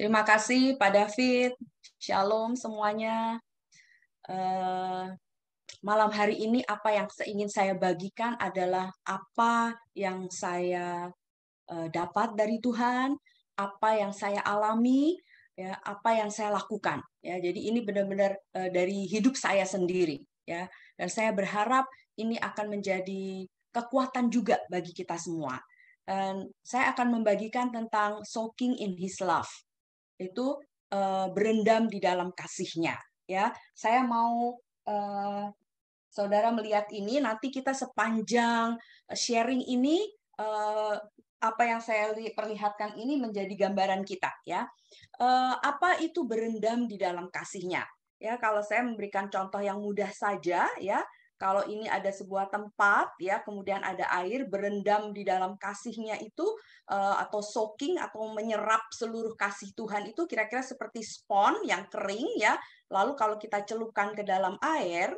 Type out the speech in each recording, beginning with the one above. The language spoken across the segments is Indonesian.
Terima kasih Pak David. Shalom semuanya. Eh, Malam hari ini apa yang ingin saya bagikan adalah apa yang saya dapat dari Tuhan, apa yang saya alami, ya, apa yang saya lakukan. Ya, jadi ini benar-benar dari hidup saya sendiri. Ya, dan saya berharap ini akan menjadi kekuatan juga bagi kita semua. Dan saya akan membagikan tentang soaking in His love, itu berendam di dalam kasihnya. Ya, saya mau eh, saudara melihat ini, nanti kita sepanjang sharing ini, apa yang saya perlihatkan ini menjadi gambaran kita, ya. Apa itu berendam di dalam kasihnya? Ya, kalau saya memberikan contoh yang mudah saja, ya, kalau ini ada sebuah tempat, ya, kemudian ada air berendam di dalam kasihnya itu, atau soaking atau menyerap seluruh kasih Tuhan itu kira-kira seperti spons yang kering, ya. Lalu kalau kita celupkan ke dalam air,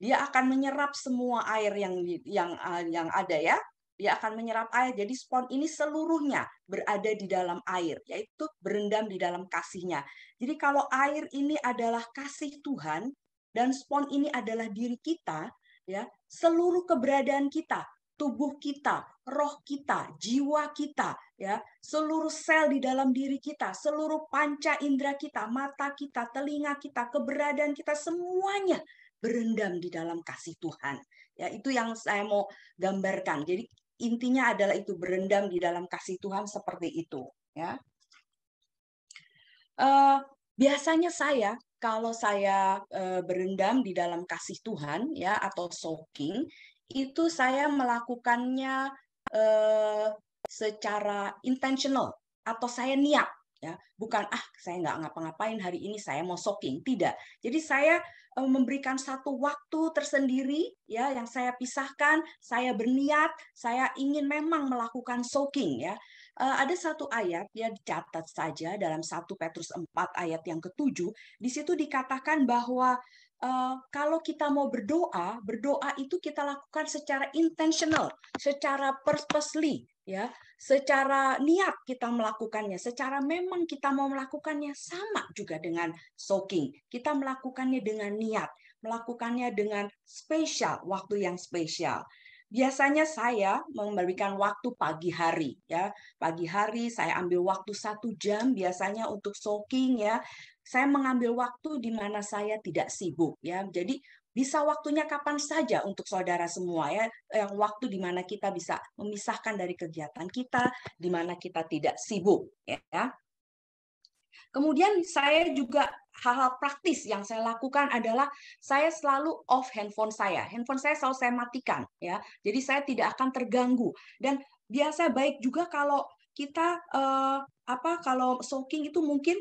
dia akan menyerap semua air yang ada, ya. Dia akan menyerap air. Jadi spons ini seluruhnya berada di dalam air, yaitu berendam di dalam kasihnya. Jadi kalau air ini adalah kasih Tuhan dan spons ini adalah diri kita, ya, seluruh keberadaan kita, tubuh kita, roh kita, jiwa kita, ya, seluruh sel di dalam diri kita, seluruh panca indera kita, mata kita, telinga kita, keberadaan kita, semuanya berendam di dalam kasih Tuhan. Ya, itu yang saya mau gambarkan. Jadi intinya adalah itu, berendam di dalam kasih Tuhan seperti itu, ya. Biasanya saya kalau saya berendam di dalam kasih Tuhan, ya, atau soaking, itu saya melakukannya secara intentional atau saya niat, ya, bukan saya nggak ngapa-ngapain hari ini, saya mau soaking, tidak. Jadi saya memberikan satu waktu tersendiri, ya, yang saya pisahkan, saya berniat, saya ingin memang melakukan soaking, ya. Ada satu ayat, ya, dicatat saja dalam 1 Petrus 4 ayat yang ke-7, di situ dikatakan bahwa kalau kita mau berdoa, berdoa itu kita lakukan secara intentional, secara purposely, ya, secara niat kita melakukannya, secara memang kita mau melakukannya, sama juga dengan soaking. Kita melakukannya dengan niat, melakukannya dengan spesial, waktu yang spesial. Biasanya saya memberikan waktu pagi hari, ya. Pagi hari saya ambil waktu 1 jam biasanya untuk soaking, ya. Saya mengambil waktu di mana saya tidak sibuk, ya. Jadi bisa waktunya kapan saja untuk saudara semua, ya. Yang waktu di mana kita bisa memisahkan dari kegiatan kita, di mana kita tidak sibuk, ya. Kemudian saya juga hal-hal praktis yang saya lakukan adalah saya selalu off handphone saya. Handphone saya selalu saya matikan, ya. Jadi saya tidak akan terganggu. Dan biasa baik juga kalau kita kalau soaking itu mungkin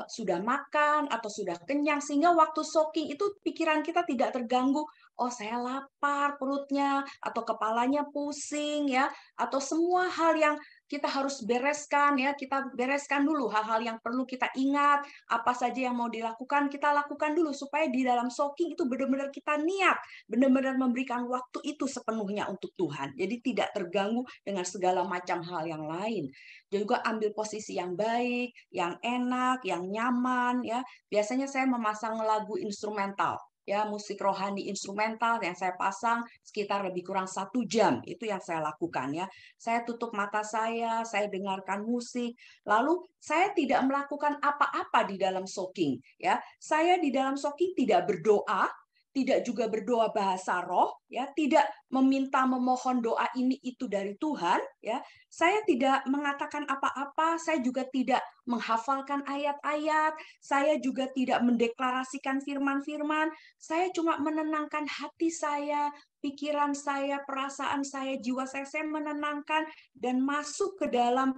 sudah makan atau sudah kenyang, sehingga waktu soaking itu pikiran kita tidak terganggu. Oh, saya lapar perutnya, atau kepalanya pusing, ya, atau semua hal yang kita harus bereskan, ya, kita bereskan dulu hal-hal yang perlu kita ingat, apa saja yang mau dilakukan, kita lakukan dulu supaya di dalam soaking itu benar-benar kita niat, benar-benar memberikan waktu itu sepenuhnya untuk Tuhan. Jadi tidak terganggu dengan segala macam hal yang lain. Juga ambil posisi yang baik, yang enak, yang nyaman, ya. Biasanya saya memasang lagu instrumental, ya, musik rohani instrumental yang saya pasang sekitar lebih kurang 1 jam. Itu yang saya lakukan, ya. Saya tutup mata saya dengarkan musik, lalu saya tidak melakukan apa-apa di dalam soaking, ya. Saya di dalam soaking tidak berdoa, tidak juga berdoa bahasa roh, ya, tidak meminta memohon doa ini itu dari Tuhan, ya. Saya tidak mengatakan apa-apa, saya juga tidak menghafalkan ayat-ayat, saya juga tidak mendeklarasikan firman-firman, saya cuma menenangkan hati saya, pikiran saya, perasaan saya, jiwa saya menenangkan dan masuk ke dalam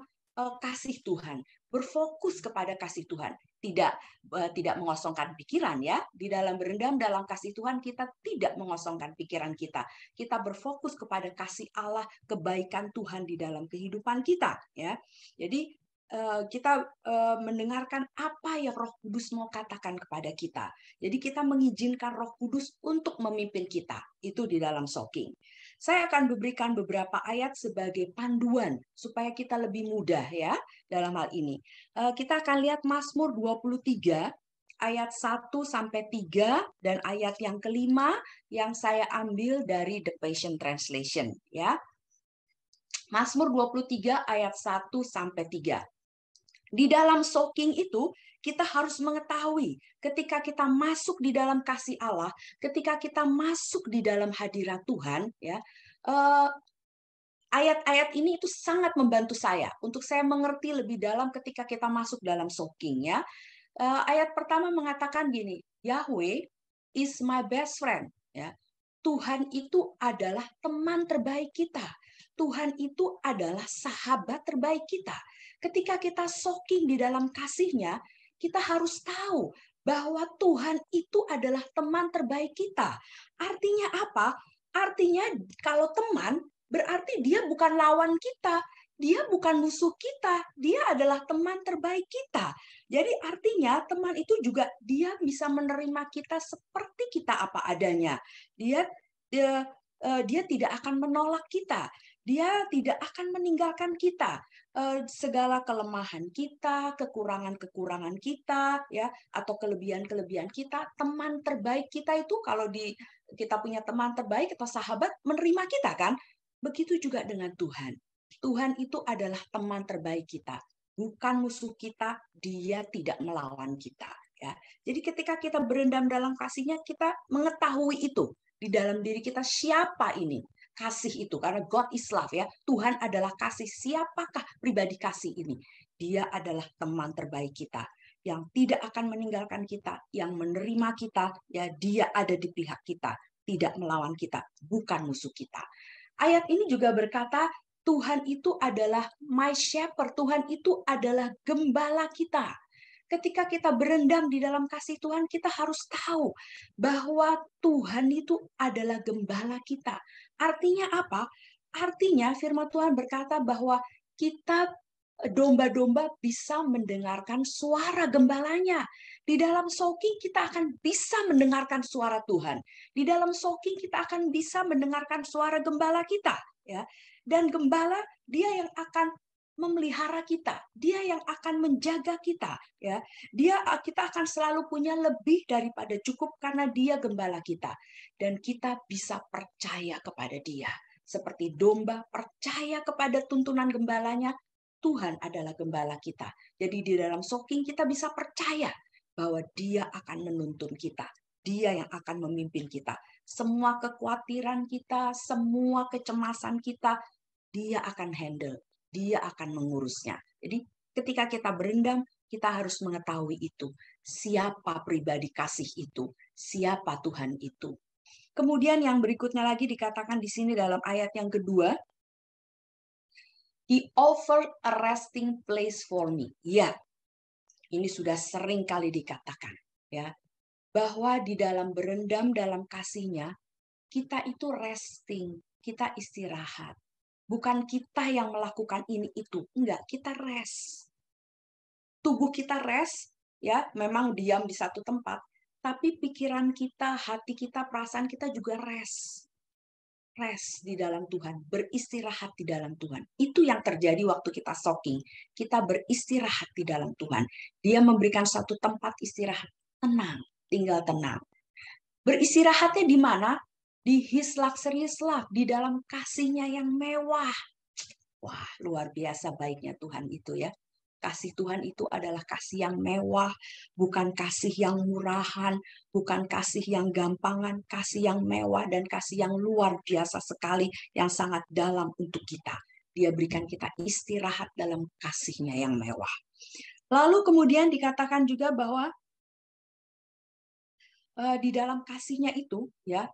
kasih Tuhan, berfokus kepada kasih Tuhan, tidak mengosongkan pikiran, ya. Di dalam berendam dalam kasih Tuhan kita tidak mengosongkan pikiran kita. Kita berfokus kepada kasih Allah, kebaikan Tuhan di dalam kehidupan kita, ya. Jadi kita mendengarkan apa yang Roh Kudus mau katakan kepada kita. Jadi kita mengizinkan Roh Kudus untuk memimpin kita. Itu di dalam soaking. Saya akan memberikan beberapa ayat sebagai panduan supaya kita lebih mudah ya dalam hal ini. Kita akan lihat Mazmur 23 ayat 1 sampai 3 dan ayat yang kelima yang saya ambil dari The Passion Translation ya. Mazmur 23 ayat 1 sampai 3. Di dalam soaking itu kita harus mengetahui ketika kita masuk di dalam kasih Allah, ketika kita masuk di dalam hadirat Tuhan, ya, ayat-ayat ini itu sangat membantu saya untuk saya mengerti lebih dalam ketika kita masuk dalam soaking, ya. Ayat pertama mengatakan gini, Yahweh is my best friend, ya. Tuhan itu adalah teman terbaik kita. Tuhan itu adalah sahabat terbaik kita. Ketika kita soaking di dalam kasih-Nya, kita harus tahu bahwa Tuhan itu adalah teman terbaik kita. Artinya apa? Artinya kalau teman, berarti dia bukan lawan kita. Dia bukan musuh kita. Dia adalah teman terbaik kita. Jadi artinya teman itu juga dia bisa menerima kita seperti kita apa adanya. Dia tidak akan menolak kita. Dia tidak akan meninggalkan kita. Segala kelemahan kita, kekurangan-kekurangan kita, ya, atau kelebihan-kelebihan kita, teman terbaik kita itu kalau kita punya teman terbaik atau sahabat menerima kita kan. Begitu juga dengan Tuhan. Tuhan itu adalah teman terbaik kita, bukan musuh kita. Dia tidak melawan kita. Ya, jadi ketika kita berendam dalam kasih-Nya, kita mengetahui itu di dalam diri kita siapa ini. Kasih itu, karena God is love ya. Tuhan adalah kasih. Siapakah pribadi kasih ini? Dia adalah teman terbaik kita yang tidak akan meninggalkan kita, yang menerima kita, ya dia ada di pihak kita, tidak melawan kita, bukan musuh kita. Ayat ini juga berkata, Tuhan itu adalah my shepherd, Tuhan itu adalah gembala kita. Ketika kita berendam di dalam kasih Tuhan, kita harus tahu bahwa Tuhan itu adalah gembala kita. Artinya apa? Artinya firman Tuhan berkata bahwa kita domba-domba bisa mendengarkan suara gembalanya. Di dalam soaking kita akan bisa mendengarkan suara Tuhan. Di dalam soaking kita akan bisa mendengarkan suara gembala kita, ya. Dan gembala dia yang akan memelihara kita, dia yang akan menjaga kita, ya. Kita akan selalu punya lebih daripada cukup karena dia gembala kita, dan kita bisa percaya kepada dia. Seperti domba percaya kepada tuntunan gembalanya, Tuhan adalah gembala kita. Jadi di dalam soaking kita bisa percaya bahwa dia akan menuntun kita, dia yang akan memimpin kita. Semua kekhawatiran kita, semua kecemasan kita, dia akan handle. Dia akan mengurusnya. Jadi ketika kita berendam, kita harus mengetahui itu. Siapa pribadi kasih itu? Siapa Tuhan itu? Kemudian yang berikutnya lagi dikatakan di sini dalam ayat yang kedua, He offered a resting place for me. Ya, ini sudah sering kali dikatakan, ya, bahwa di dalam berendam dalam kasih-Nya, kita itu resting, kita istirahat. Bukan kita yang melakukan ini itu, enggak, kita rest. Tubuh kita rest, ya, memang diam di satu tempat, tapi pikiran kita, hati kita, perasaan kita juga rest. Rest di dalam Tuhan, beristirahat di dalam Tuhan. Itu yang terjadi waktu kita soaking. Kita beristirahat di dalam Tuhan. Dia memberikan satu tempat istirahat, tenang, tinggal tenang. Beristirahatnya di mana? Di His luxurious love, di dalam kasih-Nya yang mewah. Wah, luar biasa baiknya Tuhan itu ya. Kasih Tuhan itu adalah kasih yang mewah, bukan kasih yang murahan, bukan kasih yang gampangan, kasih yang mewah dan kasih yang luar biasa sekali, yang sangat dalam untuk kita. Dia berikan kita istirahat dalam kasih-Nya yang mewah. Lalu kemudian dikatakan juga bahwa di dalam kasih-Nya itu, ya,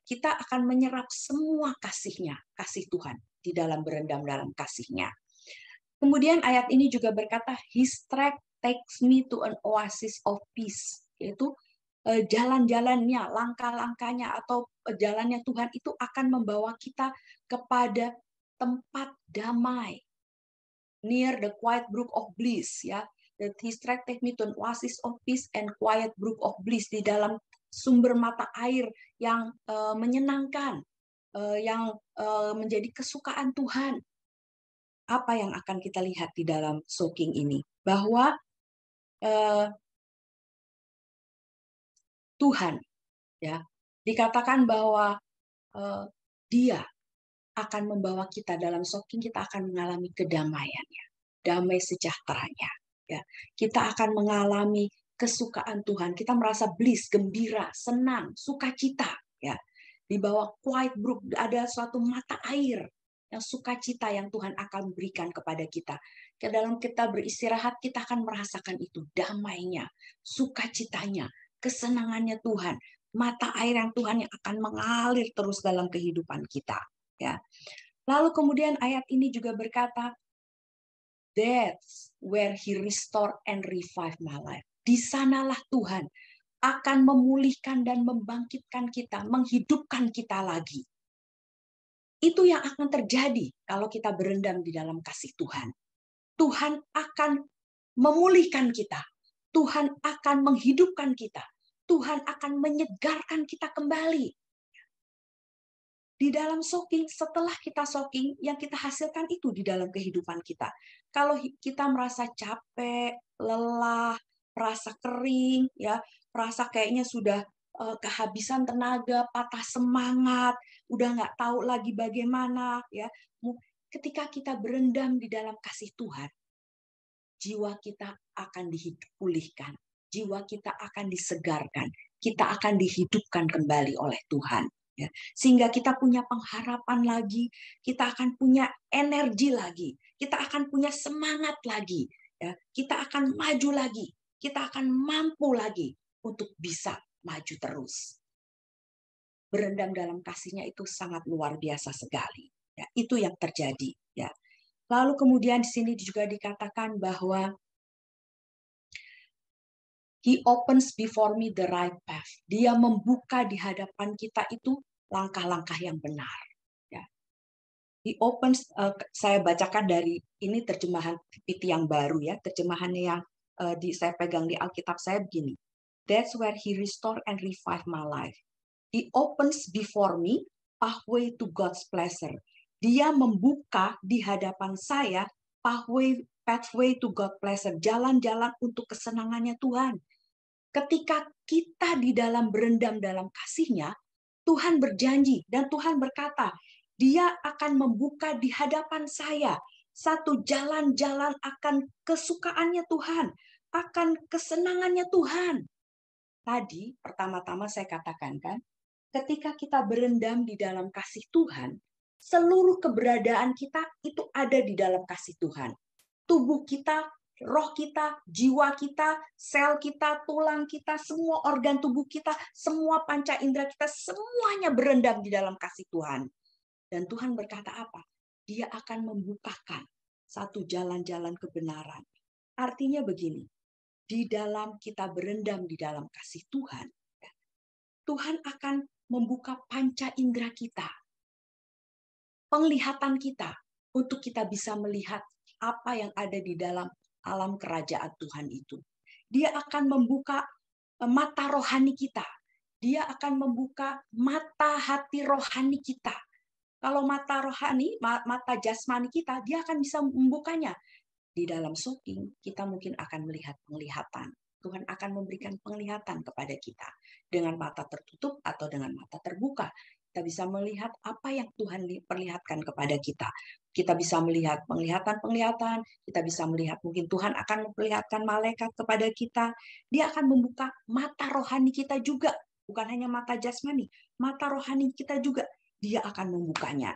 kita akan menyerap semua kasih-Nya, kasih Tuhan di dalam berendam dalam kasih-Nya. Kemudian ayat ini juga berkata, His track takes me to an oasis of peace. Yaitu jalan-jalannya, langkah-langkahnya atau jalannya Tuhan itu akan membawa kita kepada tempat damai. Near the quiet brook of bliss. Ya. His track takes me to an oasis of peace and quiet brook of bliss. Di dalam sumber mata air yang menyenangkan. yang menjadi kesukaan Tuhan. Apa yang akan kita lihat di dalam soaking ini? Bahwa Tuhan, ya, dikatakan bahwa Dia akan membawa kita dalam soaking, kita akan mengalami kedamaiannya, damai sejahteranya. Ya, kita akan mengalami kesukaan Tuhan. Kita merasa bliss, gembira, senang, sukacita. Ya, di bawah quiet brook ada suatu mata air yang sukacita yang Tuhan akan berikan kepada kita. Ke dalam kita beristirahat, kita akan merasakan itu damainya, sukacitanya, kesenangannya Tuhan, mata air yang Tuhan yang akan mengalir terus dalam kehidupan kita. Ya. Lalu kemudian ayat ini juga berkata, that's where He restore and revive my life. Di sanalah Tuhan akan memulihkan dan membangkitkan kita, menghidupkan kita lagi. Itu yang akan terjadi kalau kita berendam di dalam kasih Tuhan. Tuhan akan memulihkan kita. Tuhan akan menghidupkan kita. Tuhan akan menyegarkan kita kembali. Di dalam soaking, setelah kita soaking, yang kita hasilkan itu di dalam kehidupan kita. Kalau kita merasa capek, lelah, merasa kering, ya, merasa kayaknya sudah kehabisan tenaga, patah semangat, udah nggak tahu lagi bagaimana, ya. Ketika kita berendam di dalam kasih Tuhan, jiwa kita akan dipulihkan, jiwa kita akan disegarkan, kita akan dihidupkan kembali oleh Tuhan. Ya, sehingga kita punya pengharapan lagi, kita akan punya energi lagi, kita akan punya semangat lagi, ya, kita akan maju lagi, kita akan mampu lagi untuk bisa maju terus. Berendam dalam kasih-Nya itu sangat luar biasa sekali. Ya, itu yang terjadi. Ya. Lalu kemudian di sini juga dikatakan bahwa He opens before me the right path. Dia membuka di hadapan kita itu langkah-langkah yang benar. Ya. He opens, saya bacakan dari ini terjemahan PT yang baru ya, terjemahannya yang saya pegang di Alkitab saya begini. That's where He restore and revive my life. He opens before me pathway to God's pleasure. Dia membuka di hadapan saya pathway to God's pleasure, jalan-jalan untuk kesenangannya Tuhan. Ketika kita di dalam berendam dalam kasih-Nya, Tuhan berjanji dan Tuhan berkata, Dia akan membuka di hadapan saya satu jalan-jalan akan kesukaannya Tuhan, akan kesenangannya Tuhan. Tadi pertama-tama saya katakan kan, ketika kita berendam di dalam kasih Tuhan, seluruh keberadaan kita itu ada di dalam kasih Tuhan. Tubuh kita, roh kita, jiwa kita, sel kita, tulang kita, semua organ tubuh kita, semua panca indera kita, semuanya berendam di dalam kasih Tuhan. Dan Tuhan berkata apa? Dia akan membukakan satu jalan-jalan kebenaran. Artinya begini, di dalam kita berendam di dalam kasih Tuhan, Tuhan akan membuka panca indera kita, penglihatan kita, untuk kita bisa melihat apa yang ada di dalam alam kerajaan Tuhan itu. Dia akan membuka mata rohani kita. Dia akan membuka mata hati rohani kita. Kalau mata rohani, mata jasmani kita, dia akan bisa membukanya. Di dalam soaking, kita mungkin akan melihat penglihatan. Tuhan akan memberikan penglihatan kepada kita. Dengan mata tertutup atau dengan mata terbuka. Kita bisa melihat apa yang Tuhan perlihatkan kepada kita. Kita bisa melihat penglihatan-penglihatan. Kita bisa melihat mungkin Tuhan akan memperlihatkan malaikat kepada kita. Dia akan membuka mata rohani kita juga. Bukan hanya mata jasmani. Mata rohani kita juga. Dia akan membukanya.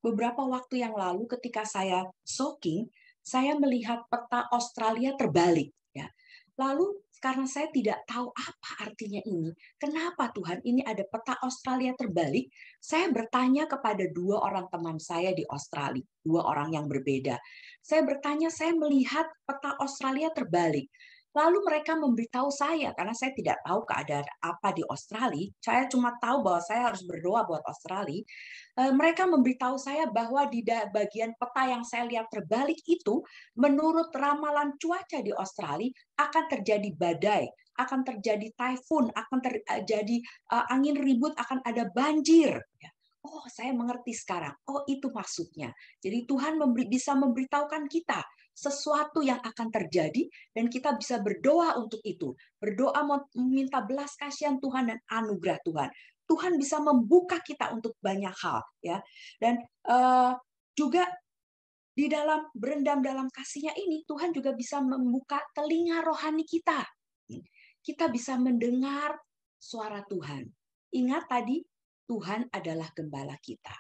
Beberapa waktu yang lalu ketika saya soaking, saya melihat peta Australia terbalik. Ya. Lalu karena saya tidak tahu apa artinya ini, kenapa Tuhan ini ada peta Australia terbalik, saya bertanya kepada dua orang teman saya di Australia, dua orang yang berbeda. Saya bertanya, saya melihat peta Australia terbalik. Lalu mereka memberitahu saya, karena saya tidak tahu keadaan apa di Australia, saya cuma tahu bahwa saya harus berdoa buat Australia. Mereka memberitahu saya bahwa di bagian peta yang saya lihat terbalik itu, menurut ramalan cuaca di Australia, akan terjadi badai, akan terjadi typhoon, akan terjadi angin ribut, akan ada banjir. Oh, saya mengerti sekarang. Oh, itu maksudnya. Jadi Tuhan bisa memberitahukan kita sesuatu yang akan terjadi dan kita bisa berdoa untuk itu. Berdoa meminta belas kasihan Tuhan dan anugerah Tuhan. Tuhan bisa membuka kita untuk banyak hal, ya. Dan juga di dalam berendam dalam kasih-Nya ini, Tuhan juga bisa membuka telinga rohani kita. Kita bisa mendengar suara Tuhan. Ingat tadi, Tuhan adalah gembala kita.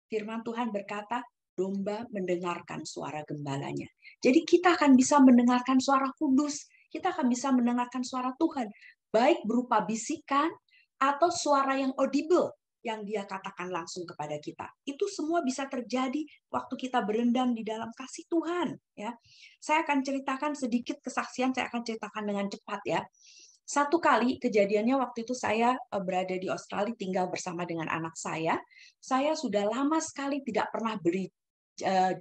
Firman Tuhan berkata, domba mendengarkan suara gembalanya. Jadi kita akan bisa mendengarkan suara kudus. Kita akan bisa mendengarkan suara Tuhan. Baik berupa bisikan atau suara yang audible yang dia katakan langsung kepada kita. Itu semua bisa terjadi waktu kita berendam di dalam kasih Tuhan. Ya, saya akan ceritakan sedikit kesaksian. Saya akan ceritakan dengan cepat ya. Satu kali kejadiannya waktu itu saya berada di Australia tinggal bersama dengan anak saya. Saya sudah lama sekali tidak pernah beli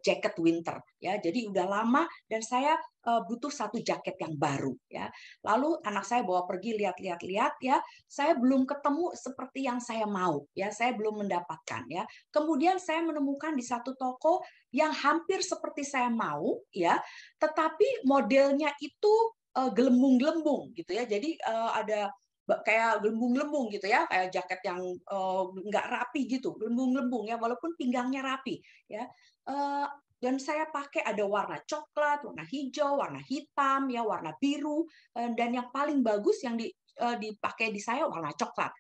jaket winter ya. Jadi udah lama dan saya butuh satu jaket yang baru ya. Lalu anak saya bawa pergi lihat-lihat ya. Saya belum ketemu seperti yang saya mau ya. Saya belum mendapatkan ya. Kemudian saya menemukan di satu toko yang hampir seperti saya mau ya, tetapi modelnya itu gelembung-gelembung gitu ya. Jadi ada kayak gelembung-gelembung gitu ya, kayak jaket yang nggak rapi gitu, gelembung-gelembung ya, walaupun pinggangnya rapi ya. Dan saya pakai ada warna coklat, warna hijau, warna hitam ya, warna biru, dan yang paling bagus yang dipakai di saya warna coklat.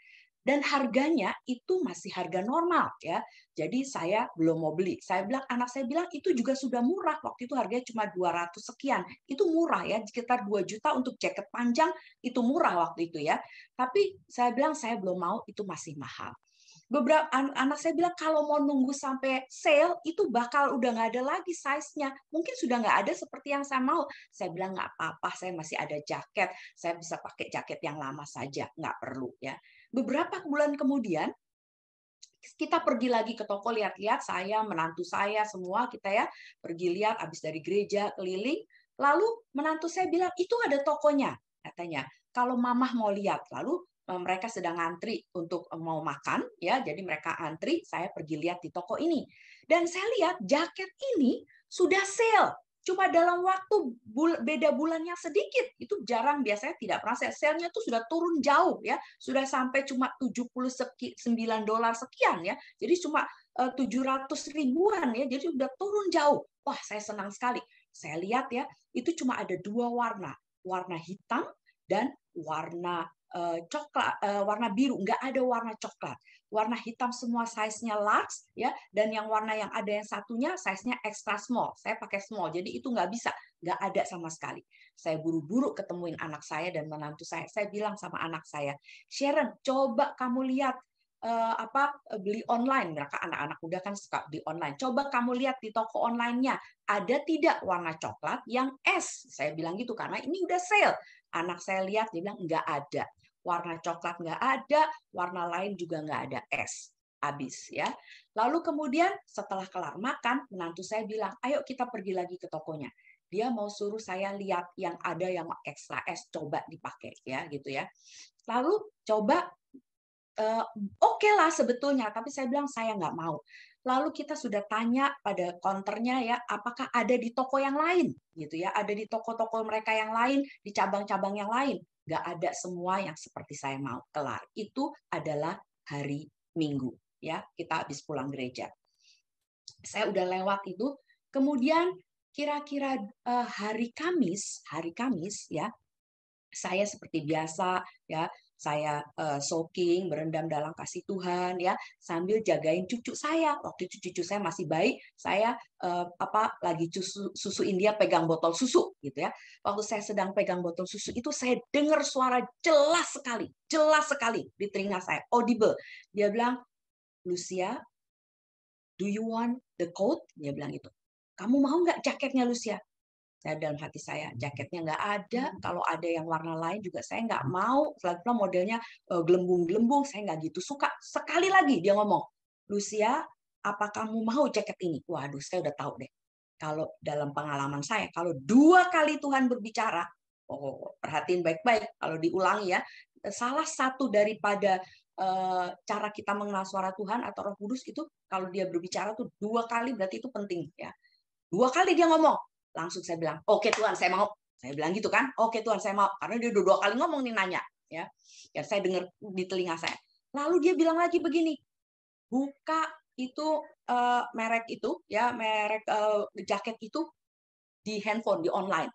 Dan harganya itu masih harga normal ya. Jadi saya belum mau beli. Anak saya bilang itu juga sudah murah. Waktu itu harganya cuma 200 sekian. Itu murah ya, sekitar 2 juta untuk jaket panjang itu murah waktu itu ya. Tapi saya bilang saya belum mau, itu masih mahal. Beberapa anak saya bilang kalau mau nunggu sampai sale itu bakal udah nggak ada lagi size-nya, mungkin sudah nggak ada seperti yang saya mau. Saya bilang nggak apa-apa, saya masih ada jaket, saya bisa pakai jaket yang lama saja, nggak perlu ya. Beberapa bulan kemudian kita pergi lagi ke toko lihat-lihat, saya menantu saya semua kita ya pergi lihat habis dari gereja keliling, lalu menantu saya bilang itu ada tokonya katanya kalau mamah mau lihat. Lalu mereka sedang antri untuk mau makan ya, jadi mereka antri, saya pergi lihat di toko ini dan saya lihat jaket ini sudah sale cuma dalam waktu beda bulannya sedikit, itu jarang, biasanya tidak pernah sale-nya tuh sudah turun jauh ya, sudah sampai cuma $79 sekian ya, jadi cuma 700 ribuan ya, jadi sudah turun jauh. Wah, saya senang sekali. Saya lihat ya, itu cuma ada dua warna, warna hitam dan warna coklat, warna biru, nggak ada warna coklat. Warna hitam semua size-nya large ya, dan yang warna yang ada yang satunya size-nya extra small. Saya pakai small, jadi itu nggak bisa, nggak ada sama sekali. Saya buru-buru ketemuin anak saya dan menantu saya. Saya bilang sama anak saya, Sharon, coba kamu lihat beli online. Mereka anak-anak muda kan suka beli online. Coba kamu lihat di toko online-nya ada tidak warna coklat yang S. Saya bilang gitu karena ini udah sale. Anak saya lihat, dia bilang nggak ada. Warna coklat nggak ada, warna lain juga nggak ada, S. Habis ya. Lalu kemudian setelah kelar makan, menantu saya bilang, ayo kita pergi lagi ke tokonya. Dia mau suruh saya lihat yang ada yang ekstra S, coba dipakai ya gitu ya. Lalu coba oke lah sebetulnya, tapi saya bilang saya nggak mau. Lalu kita sudah tanya pada counternya ya, apakah ada di toko yang lain gitu ya, ada di toko-toko mereka yang lain, di cabang-cabang yang lain. Nggak ada semua yang seperti saya mau. Kelar. Itu adalah hari Minggu ya, kita habis pulang gereja. Saya udah lewat itu. Kemudian kira-kira hari Kamis ya, saya seperti biasa ya, saya soaking, berendam dalam kasih Tuhan ya, sambil jagain cucu saya. Waktu itu cucu saya masih bayi, saya lagi susuin dia, pegang botol susu gitu ya. Waktu saya sedang pegang botol susu itu saya dengar suara jelas sekali di telinga saya, audible. Dia bilang, Lucia, do you want the coat? Dia bilang itu. Kamu mau nggak jaketnya, Lucia? Saya dalam hati saya, jaketnya nggak ada, kalau ada yang warna lain juga saya nggak mau, selalu modelnya gelembung-gelembung, saya nggak gitu suka. Sekali lagi dia ngomong, Lucia, apa kamu mau jaket ini? Waduh, saya udah tahu deh. Kalau dalam pengalaman saya, kalau 2 kali Tuhan berbicara, perhatiin baik-baik, kalau diulangi ya, salah satu daripada cara kita mengenal suara Tuhan atau Roh Kudus itu kalau dia berbicara tuh 2 kali berarti itu penting ya. 2 kali dia ngomong, langsung saya bilang, oke Tuhan saya mau. Saya bilang gitu kan, oke Tuhan saya mau. Karena dia udah 2 kali ngomong nih nanya. Ya saya dengar di telinga saya. Lalu dia bilang lagi begini, buka itu merek itu, ya merek jaket itu di handphone, di online.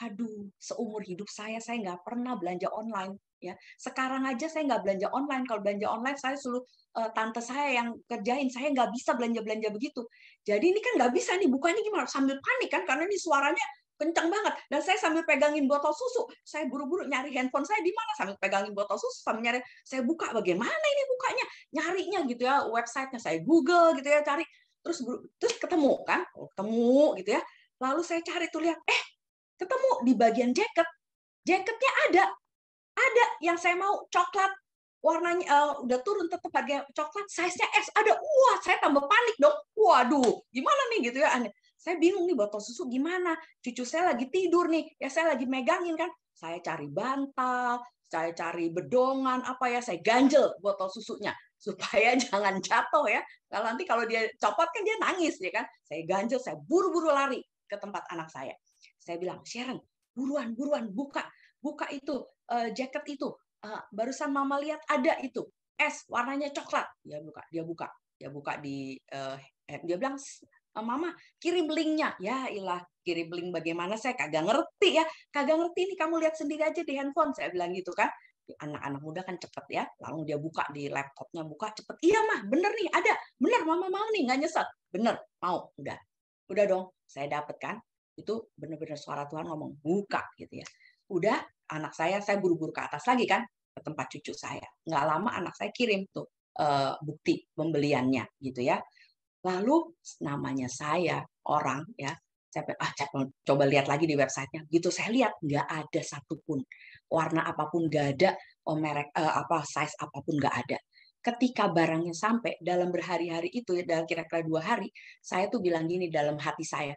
Aduh, seumur hidup saya nggak pernah belanja online. Ya, sekarang aja saya nggak belanja online. Kalau belanja online, saya suruh tante saya yang kerjain. Saya nggak bisa belanja begitu. Jadi ini kan nggak bisa nih, bukanya gimana? Sambil panik kan, karena ini suaranya kencang banget. Dan saya sambil pegangin botol susu. Saya buru-buru nyari handphone saya di mana, sambil pegangin botol susu, sambil nyari. Saya buka, bagaimana ini bukanya? Nyarinya gitu ya, websitenya saya Google gitu ya, cari. Terus ketemu kan, ketemu gitu ya. Lalu saya cari tuh lihat, ketemu di bagian jaket. Jaketnya ada yang saya mau coklat, warnanya udah turun tetap harga coklat, size-nya S ada. Wah, saya tambah panik dong. Waduh, gimana nih gitu ya. Saya bingung nih botol susu gimana. Cucu saya lagi tidur nih, ya saya lagi megangin kan. Saya cari bantal, saya cari bedongan apa ya, saya ganjel botol susunya supaya jangan jatuh ya. Kalau dia copot kan dia nangis ya kan. Saya ganjel, saya buru-buru lari ke tempat anak saya. Saya bilang, Sharon, buruan buka itu jaket itu. Barusan mama lihat ada itu es warnanya coklat. Dia buka dia bilang, mama kirim linknya. Ya ilah, kirim link bagaimana, saya kagak ngerti ya, kagak ngerti, ini kamu lihat sendiri aja di handphone, saya bilang gitu kan. Anak-anak muda kan cepet ya, lalu dia buka di laptopnya, buka cepet, iya mah bener nih ada, bener mama mau nih, nggak nyesel, bener mau, udah dong, saya dapet kan. Itu benar-benar suara Tuhan ngomong, buka gitu ya. Udah, anak saya buru-buru ke atas lagi kan, ke tempat cucu saya. Nggak lama anak saya kirim tuh bukti pembeliannya gitu ya. Lalu namanya saya orang ya, saya coba lihat lagi di websitenya. Gitu saya lihat nggak ada satupun warna apapun, nggak ada, merek size apapun nggak ada. Ketika barangnya sampai dalam berhari-hari itu, dalam kira-kira 2 hari, saya tuh bilang gini dalam hati saya,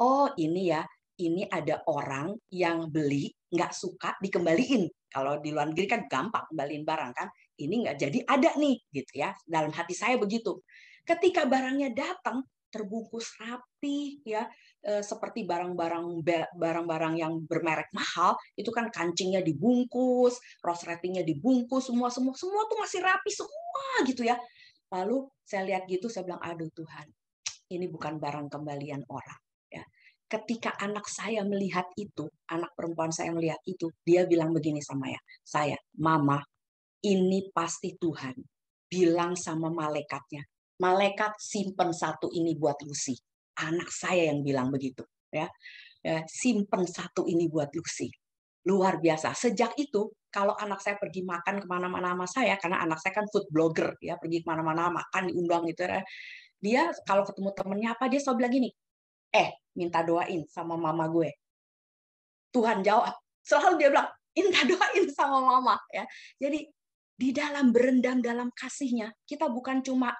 oh ini ya, ini ada orang yang beli nggak suka dikembaliin. Kalau di luar negeri kan gampang kembaliin barang kan, ini nggak jadi ada nih gitu ya. Dalam hati saya begitu. Ketika barangnya datang terbungkus rapi ya, seperti barang-barang yang bermerek mahal itu kan, kancingnya dibungkus, resletingnya dibungkus, semua tuh masih rapi semua gitu ya. Lalu saya lihat gitu, saya bilang, aduh Tuhan, ini bukan barang kembalian orang ya. Ketika anak saya melihat itu, anak perempuan saya melihat itu, dia bilang begini sama saya, mama, ini pasti Tuhan bilang sama malaikatnya, malaikat simpen satu ini buat Lucy. Anak saya yang bilang begitu ya, simpen satu ini buat Lucy. Luar biasa. Sejak itu kalau anak saya pergi makan kemana-mana sama saya, karena anak saya kan food blogger ya, pergi kemana-mana makan diundang gitu ya, dia kalau ketemu temennya apa, dia selalu bilang gini, minta doain sama mama gue, Tuhan jawab. Selalu dia bilang, minta doain sama mama ya. Jadi di dalam berendam dalam kasihnya, kita bukan cuma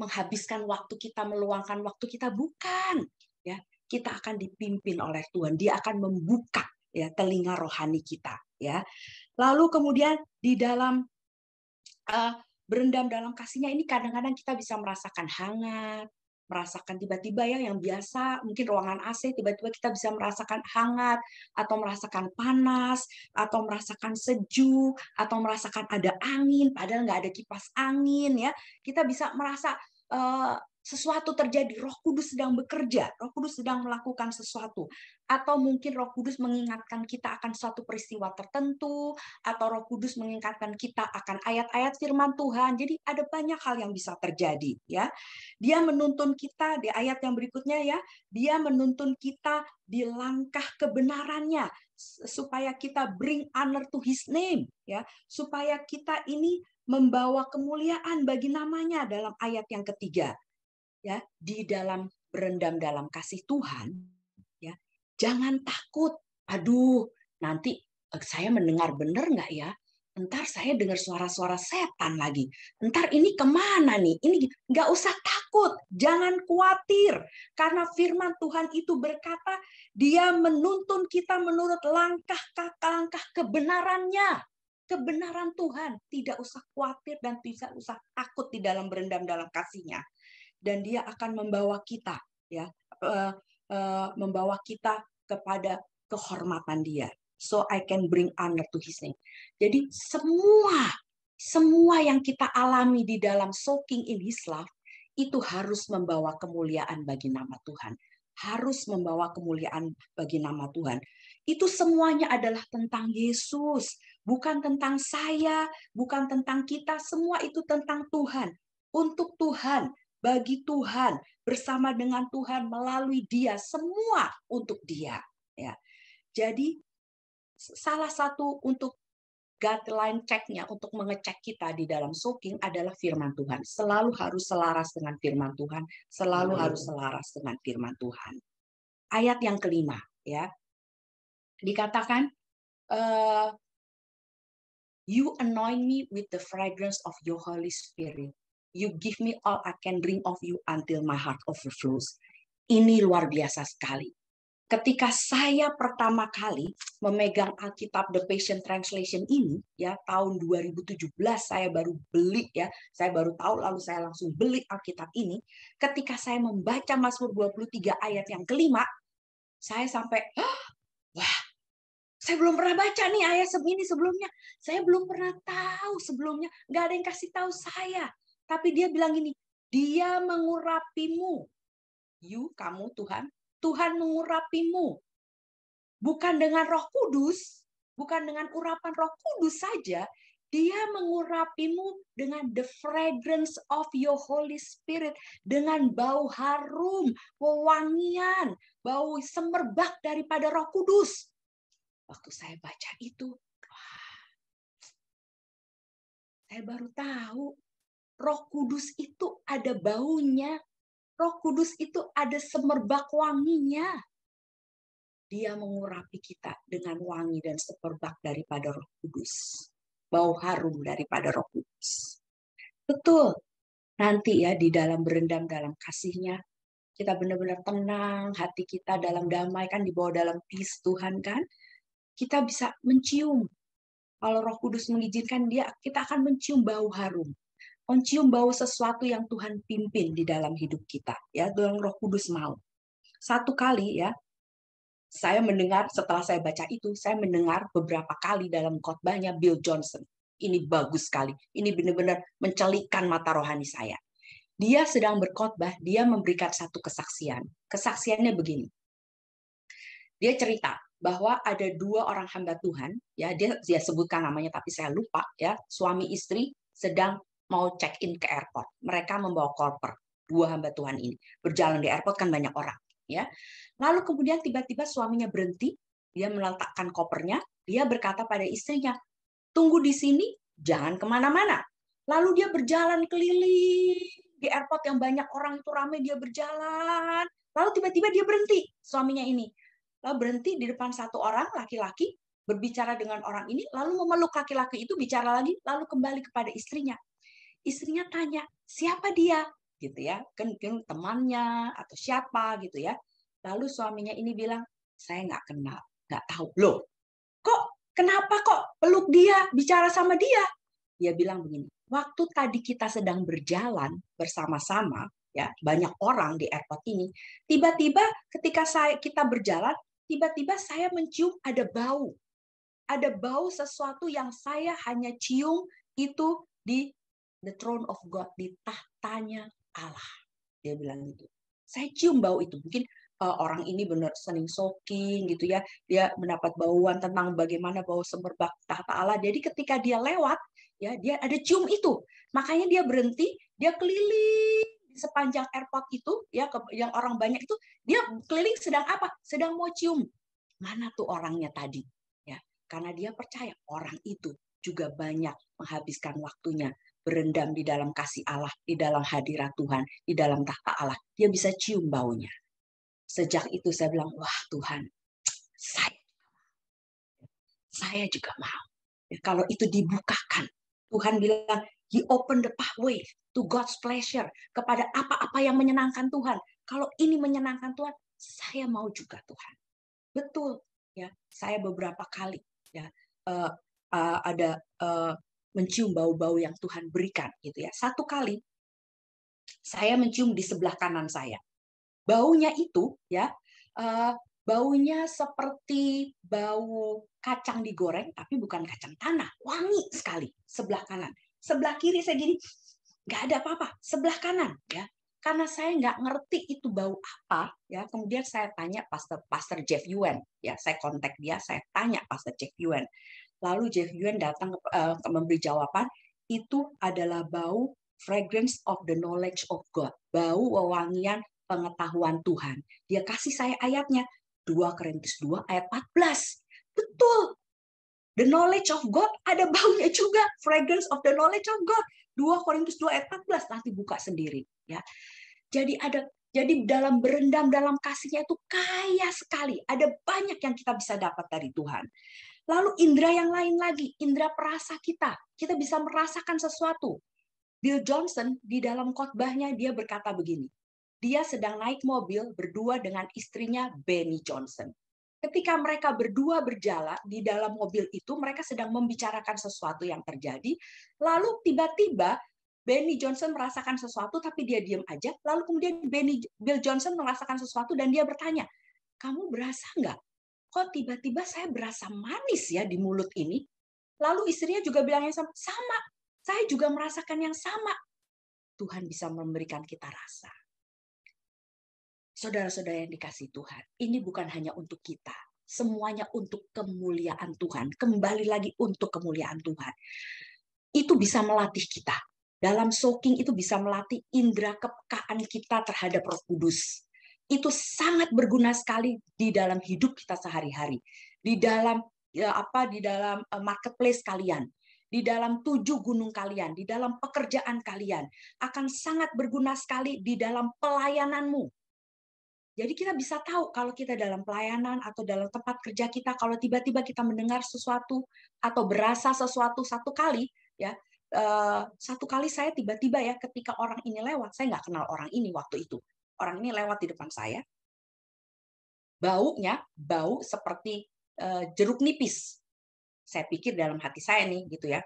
menghabiskan waktu kita, meluangkan waktu kita, bukan ya. Kita akan dipimpin oleh Tuhan. Dia akan membuka ya telinga rohani kita ya. Lalu kemudian di dalam berendam dalam kasihnya ini, kadang-kadang kita bisa merasakan hangat, merasakan tiba-tiba ya yang biasa mungkin ruangan AC, tiba-tiba kita bisa merasakan hangat, atau merasakan panas, atau merasakan sejuk, atau merasakan ada angin padahal nggak ada kipas angin ya. Kita bisa merasa sesuatu terjadi, Roh Kudus sedang bekerja, Roh Kudus sedang melakukan sesuatu, atau mungkin Roh Kudus mengingatkan kita akan suatu peristiwa tertentu, atau Roh Kudus mengingatkan kita akan ayat-ayat firman Tuhan. Jadi ada banyak hal yang bisa terjadi ya. Dia menuntun kita di ayat yang berikutnya ya, dia menuntun kita di langkah kebenarannya supaya kita bring honor to his name ya, supaya kita ini membawa kemuliaan bagi namanya dalam ayat yang ketiga. Ya, di dalam berendam dalam kasih Tuhan ya, jangan takut, aduh nanti saya mendengar benar nggak ya, entar saya dengar suara-suara setan lagi, entar ini kemana nih, ini nggak usah takut, jangan khawatir, karena firman Tuhan itu berkata dia menuntun kita menurut langkah kebenarannya kebenaran Tuhan. Tidak usah khawatir dan tidak usah takut di dalam berendam dalam kasih-Nya. Dan Dia akan membawa kita, ya, membawa kita kepada kehormatan Dia. So I can bring honor to His name. Jadi semua yang kita alami di dalam soaking in His love itu harus membawa kemuliaan bagi nama Tuhan. Harus membawa kemuliaan bagi nama Tuhan. Itu semuanya adalah tentang Yesus. Bukan tentang saya, bukan tentang kita. Semua itu tentang Tuhan. Untuk Tuhan, bagi Tuhan, bersama dengan Tuhan, melalui Dia. Semua untuk Dia. Ya. Jadi, salah satu untuk guideline check-nya untuk mengecek kita di dalam soaking adalah firman Tuhan. Selalu harus selaras dengan firman Tuhan. Selalu harus selaras dengan firman Tuhan. Ayat yang kelima, ya, dikatakan, you anoint me with the fragrance of your Holy Spirit. You give me all I can drink of you until my heart overflows. Ini luar biasa sekali. Ketika saya pertama kali memegang Alkitab The Passion Translation ini, ya, tahun 2017 saya baru beli, ya, saya baru tahu lalu saya langsung beli Alkitab ini. Ketika saya membaca Mazmur 23 ayat yang kelima, saya sampai, wah, saya belum pernah baca nih ayat ini sebelumnya. Saya belum pernah tahu sebelumnya, nggak ada yang kasih tahu saya. Tapi dia bilang gini, Dia mengurapimu. You, kamu, Tuhan. Tuhan mengurapimu. Bukan dengan Roh Kudus, bukan dengan urapan Roh Kudus saja, Dia mengurapimu dengan the fragrance of your Holy Spirit, dengan bau harum, wewangian, bau semerbak daripada Roh Kudus. Waktu saya baca itu, saya baru tahu Roh Kudus itu ada baunya. Roh Kudus itu ada semerbak wanginya. Dia mengurapi kita dengan wangi dan semerbak daripada Roh Kudus. Bau harum daripada Roh Kudus. Betul. Nanti ya di dalam berendam dalam kasih-Nya, kita benar-benar tenang, hati kita dalam damai, kan dibawa dalam peace Tuhan kan. Kita bisa mencium. Kalau Roh Kudus mengizinkan dia, kita akan mencium bau harum. Mencium bau sesuatu yang Tuhan pimpin di dalam hidup kita, ya, Tuhan Roh Kudus mau. Satu kali, ya, saya mendengar, setelah saya baca itu, saya mendengar beberapa kali dalam khotbahnya Bill Johnson. Ini bagus sekali. Ini benar-benar mencelikkan mata rohani saya. Dia sedang berkhotbah, dia memberikan satu kesaksian. Kesaksiannya begini. Dia cerita bahwa ada dua orang hamba Tuhan, ya, dia sebutkan namanya tapi saya lupa, ya, suami istri sedang mau check in ke airport. Mereka membawa koper, dua hamba Tuhan ini. Berjalan di airport kan banyak orang, ya. Lalu kemudian tiba-tiba suaminya berhenti, dia meletakkan kopernya, dia berkata pada istrinya, tunggu di sini, jangan kemana-mana. Lalu dia berjalan keliling di airport yang banyak orang itu ramai, dia berjalan. Lalu tiba-tiba dia berhenti, suaminya ini. Lalu berhenti di depan satu orang, laki-laki, berbicara dengan orang ini, lalu memeluk laki-laki itu, bicara lagi, lalu kembali kepada istrinya. Istrinya tanya, siapa dia? Gitu ya, kan temannya atau siapa gitu ya. Lalu suaminya ini bilang, saya nggak kenal, nggak tahu. Loh, kok kenapa kok peluk dia, bicara sama dia? Dia bilang begini, waktu tadi kita sedang berjalan bersama-sama, ya, banyak orang di airport ini, tiba-tiba ketika kita berjalan, tiba-tiba saya mencium ada bau. Ada bau sesuatu yang saya hanya cium itu di the throne of God, di tahtanya Allah. Dia bilang gitu. Saya cium bau itu. Mungkin orang ini benar sering soaking gitu ya. Dia mendapat bauan tentang bagaimana bau semerbak tahta Allah. Jadi ketika dia lewat, ya, dia ada cium itu. Makanya dia berhenti, dia keliling di sepanjang airport itu, ya, yang orang banyak itu, dia keliling sedang apa? Sedang mau cium. Mana tuh orangnya tadi? Ya, karena dia percaya orang itu juga banyak menghabiskan waktunya berendam di dalam kasih Allah, di dalam hadirat Tuhan, di dalam tahta Allah. Dia bisa cium baunya. Sejak itu saya bilang, wah Tuhan, saya juga mau. Ya, kalau itu dibukakan, Tuhan bilang, He open the pathway to God's pleasure, kepada apa-apa yang menyenangkan Tuhan. Kalau ini menyenangkan Tuhan, saya mau juga Tuhan. Betul, ya. Saya beberapa kali, ya, ada mencium bau-bau yang Tuhan berikan gitu ya. Satu kali saya mencium di sebelah kanan saya. Baunya itu ya, baunya seperti bau kacang digoreng, tapi bukan kacang tanah, wangi sekali. Sebelah kanan, sebelah kiri saya gini, nggak ada apa-apa. Sebelah kanan ya, karena saya nggak ngerti itu bau apa ya. Kemudian saya tanya Pastor Jeff Yuen ya, saya kontak dia, saya tanya Pastor Jeff Yuen. Lalu Jeff Yuen datang memberi jawaban, itu adalah bau fragrance of the knowledge of God, bau wewangian pengetahuan Tuhan. Dia kasih saya ayatnya, 2 Korintus 2 ayat 14. Betul. The knowledge of God ada baunya juga, fragrance of the knowledge of God. 2 Korintus 2 ayat 14, nanti buka sendiri ya. Jadi dalam berendam dalam kasihnya itu kaya sekali. Ada banyak yang kita bisa dapat dari Tuhan. Lalu indera yang lain lagi, indera perasa kita. Kita bisa merasakan sesuatu. Bill Johnson di dalam khotbahnya dia berkata begini. Dia sedang naik mobil berdua dengan istrinya Benny Johnson. Ketika mereka berdua berjalan di dalam mobil itu, mereka sedang membicarakan sesuatu yang terjadi. Lalu tiba-tiba Benny Johnson merasakan sesuatu, tapi dia diam aja. Lalu kemudian Bill Johnson merasakan sesuatu dan dia bertanya, kamu berasa nggak? Kok tiba-tiba saya berasa manis ya di mulut ini? Lalu istrinya juga bilang yang sama. Saya juga merasakan yang sama. Tuhan bisa memberikan kita rasa. Saudara-saudara yang dikasihi Tuhan, ini bukan hanya untuk kita. Semuanya untuk kemuliaan Tuhan. Kembali lagi untuk kemuliaan Tuhan. Itu bisa melatih kita. Dalam soaking itu bisa melatih indera kepekaan kita terhadap Roh Kudus. Itu sangat berguna sekali di dalam hidup kita sehari-hari. Di dalam di dalam marketplace kalian, di dalam 7 gunung kalian, di dalam pekerjaan kalian, akan sangat berguna sekali di dalam pelayananmu. Jadi kita bisa tahu kalau kita dalam pelayanan atau dalam tempat kerja kita, kalau tiba-tiba kita mendengar sesuatu atau berasa sesuatu satu kali, ya satu kali saya tiba-tiba ya ketika orang ini lewat, saya nggak kenal orang ini waktu itu. Orang ini lewat di depan saya, baunya bau seperti jeruk nipis. Saya pikir dalam hati saya nih gitu ya,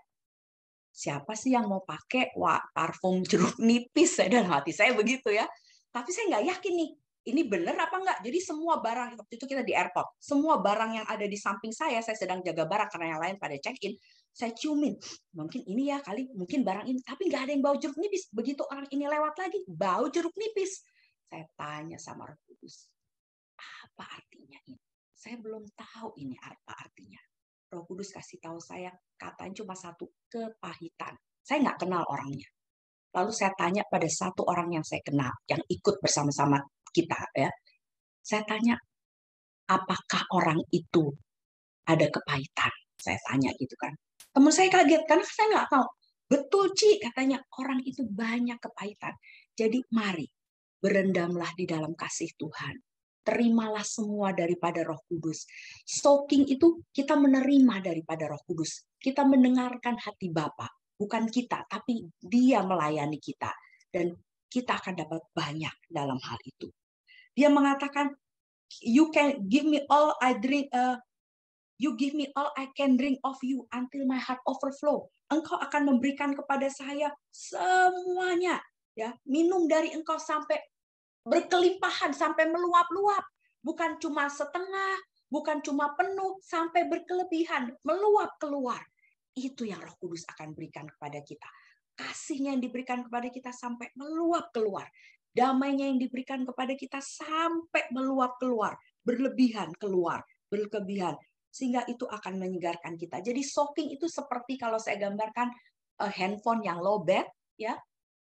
siapa sih yang mau pakai parfum jeruk nipis? Saya dalam hati saya begitu ya. Tapi saya nggak yakin nih, ini benar apa enggak? Jadi semua barang, waktu itu kita di airport, semua barang yang ada di samping saya sedang jaga barang karena yang lain pada check-in, saya ciumin. Mungkin ini ya kali, mungkin barang ini. Tapi nggak ada yang bau jeruk nipis. Begitu orang ini lewat lagi, bau jeruk nipis. Saya tanya sama Roh Kudus, apa artinya ini? Saya belum tahu ini apa artinya. Roh Kudus kasih tahu saya, katanya cuma satu, kepahitan. Saya nggak kenal orangnya. Lalu saya tanya pada satu orang yang saya kenal, yang ikut bersama-sama kita ya. Saya tanya, apakah orang itu ada kepahitan? Saya tanya gitu kan. Teman saya kaget karena saya nggak tahu. Betul Ci, katanya orang itu banyak kepahitan. Jadi mari berendamlah di dalam kasih Tuhan. Terimalah semua daripada Roh Kudus. Soaking itu kita menerima daripada Roh Kudus. Kita mendengarkan hati Bapa. Bukan kita, tapi Dia melayani kita. Dan kita akan dapat banyak dalam hal itu. Dia mengatakan, you can give me all I drink, you give me all I can drink of you until my heart overflow. Engkau akan memberikan kepada saya semuanya, ya, minum dari engkau sampai berkelimpahan, sampai meluap-luap. Bukan cuma setengah, bukan cuma penuh, sampai berkelebihan, meluap keluar. Itu yang Roh Kudus akan berikan kepada kita. Kasihnya yang diberikan kepada kita sampai meluap keluar. Damainya yang diberikan kepada kita sampai meluap keluar. Berlebihan keluar, berlebihan. Sehingga itu akan menyegarkan kita. Jadi soaking itu seperti kalau saya gambarkan handphone yang lowbat, ya.